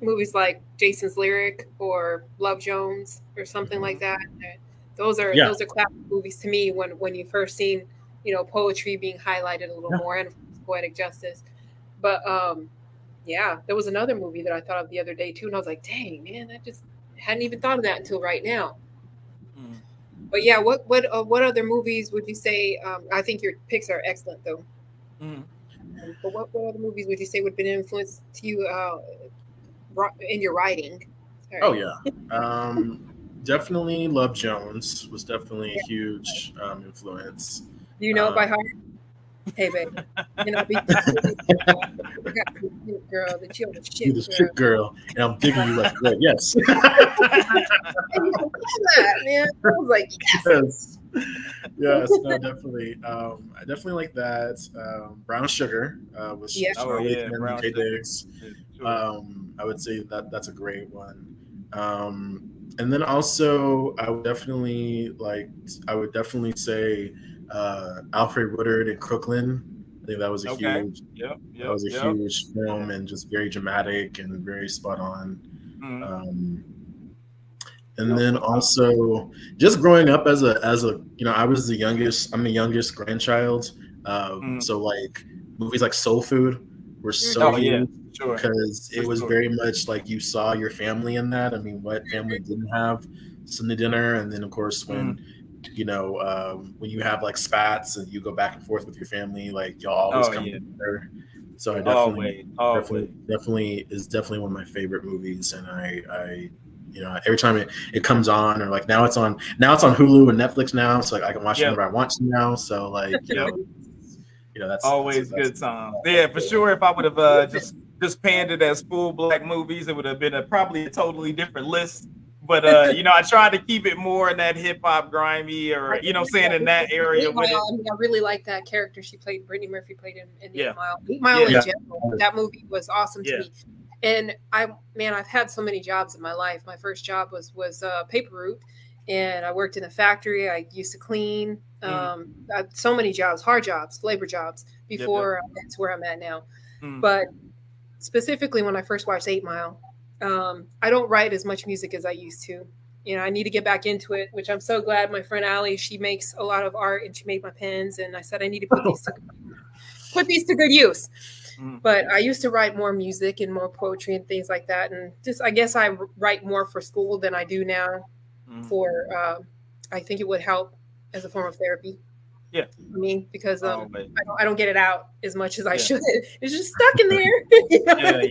Movies like Jason's Lyric or Love Jones or something like that. Those are classic movies to me when you first seen, poetry being highlighted a little more, and poetic justice. But there was another movie that I thought of the other day too, and I was like, dang man, I just hadn't even thought of that until right now. But yeah, what other movies would you say? I think your picks are excellent though. But what other movies would you say would have been an influence to you in your writing? Sorry. Oh yeah, definitely Love Jones was definitely a huge influence. Do you know it by heart? Hey baby, girl, that you're the shit, you're the shit girl, and I'm digging you like that. Yes. Man, I was like, yes. Yes, no, definitely. I definitely like that. Brown Sugar was Brown J. Sugar. Diggs. I would say that's a great one. And then also I would definitely say Alfred Woodard and Crooklyn. I think that was a huge huge film, and just very dramatic and very spot on. And then also just growing up as a I was the youngest. I'm the youngest grandchild. So like movies like Soul Food were so huge because it was very much like you saw your family in that. I mean, what family didn't have Sunday dinner? And then of course when when you have like spats and you go back and forth with your family, like y'all always come together. So I definitely is definitely one of my favorite movies, and I every time it comes on, or like now it's on Hulu and Netflix now, so like I can watch it whenever I want to now. So like that's always good time. Yeah, for sure. If I would have just panned it as full black movies, it would have been probably a totally different list. But I tried to keep it more in that hip hop grimy, or in that area. I really like that character she played. Brittany Murphy played in 8 Mile. 8 Mile in general. That movie was awesome to me. And I've had so many jobs in my life. My first job was paper route, and I worked in a factory. I used to clean. I had so many jobs, hard jobs, labor jobs before I got to where I'm at now. But specifically when I first watched 8 Mile. I don't write as much music as I used to. I need to get back into it, which I'm so glad my friend Allie, she makes a lot of art and she made my pens. And I said, I need to put these to good use. But I used to write more music and more poetry and things like that. And just, I guess I write more for school than I do now I think it would help as a form of therapy. Yeah. I mean, because I don't get it out as much as I should. It's just stuck in there.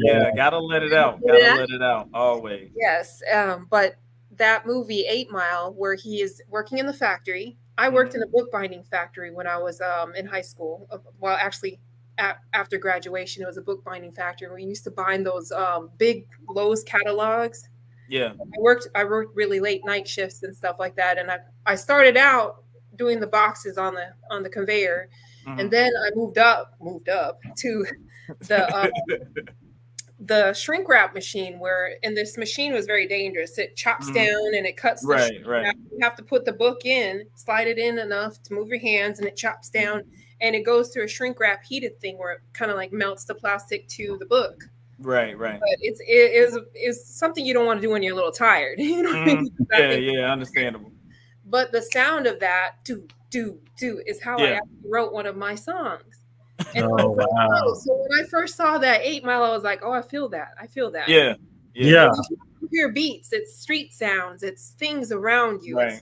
Yeah. Gotta let it out. Let it out always. Yes. But that movie 8 Mile, where he is working in the factory. I worked in a bookbinding factory when I was in high school. Well, actually, after graduation, it was a bookbinding factory. We used to bind those big Lowe's catalogs. Yeah. I worked really late night shifts and stuff like that. And I started out doing the boxes on the conveyor. And then I moved up to the shrink wrap machine and this machine was very dangerous. It chops down and it cuts the shrink wrap. You have to put the book in, slide it in enough to move your hands, and it chops down and it goes through a shrink wrap heated thing where it kind of like melts the plastic to the book. Right. But it is something you don't want to do when you're a little tired. You know what I mean? Yeah, understandable. But the sound of that do is how I actually wrote one of my songs. And so when I first saw that 8 Mile, I was like, oh, I feel that. Yeah. You hear beats, it's street sounds, it's things around you. Right.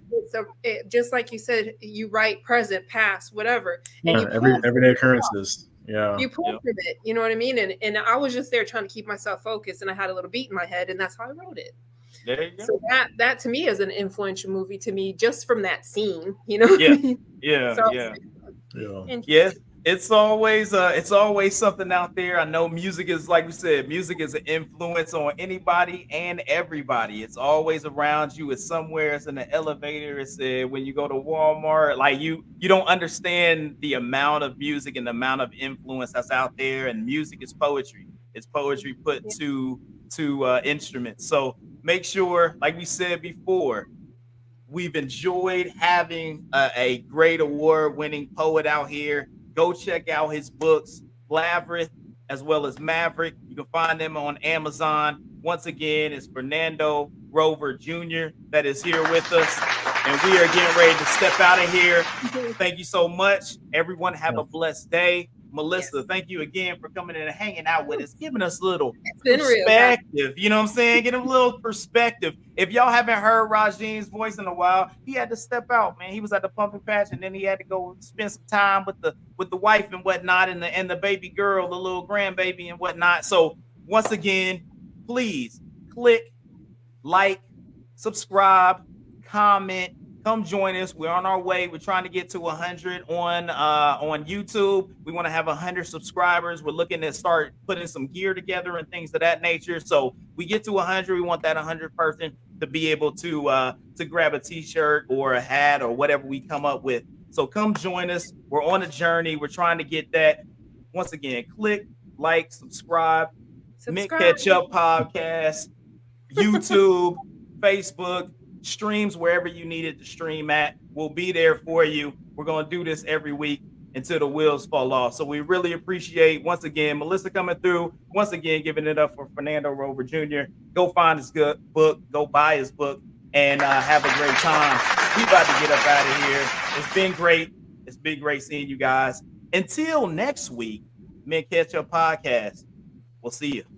It's just like you said, you write present, past, whatever. And everyday occurrences. Yeah. You pull from it, you know what I mean? And I was just there trying to keep myself focused, and I had a little beat in my head, and that's how I wrote it. There you go. So that to me is an influential movie to me, just from that scene, you know? Yeah. It's always something out there. I know music is, like we said, music is an influence on anybody and everybody. It's always around you. It's somewhere. It's in the elevator. It's when you go to Walmart. Like you don't understand the amount of music and the amount of influence that's out there. And music is poetry. It's poetry put to instruments. So make sure, like we said before, we've enjoyed having a great award-winning poet out here. Go check out his books, Labyrinth as well as Maverick. You can find them on Amazon. Once again, it's Fernando Rover Jr. that is here with us. And we are getting ready to step out of here. Thank you so much. Everyone have a blessed day. Melissa, thank you again for coming in and hanging out with us, giving us a little perspective. You know what I'm saying? Get a little perspective. If y'all haven't heard Rajeen's voice in a while, he had to step out, man. He was at the pumpkin patch, and then he had to go spend some time with the wife and whatnot, and the baby girl, the little grandbaby and whatnot. So once again, please click, like, subscribe, comment. Come join us. We're on our way. We're trying to get to 100 on YouTube. We want to have 100 subscribers. We're looking to start putting some gear together and things of that nature. So we get to 100. We want that 100 person to be able to grab a t-shirt or a hat or whatever we come up with. So come join us. We're on a journey. We're trying to get that. Once again, click, like, subscribe. Mint Ketchup Podcast, YouTube, Facebook. Streams wherever you need it to stream at. We'll be there for you. We're going to do this every week until the wheels fall off. So we really appreciate, once again, Melissa coming through. Once again, giving it up for Fernando Rover Jr. Go find his good book. Go buy his book and have a great time. We about to get up out of here. It's been great. It's been great seeing you guys. Until next week, Mint Ketchup Podcast. We'll see you.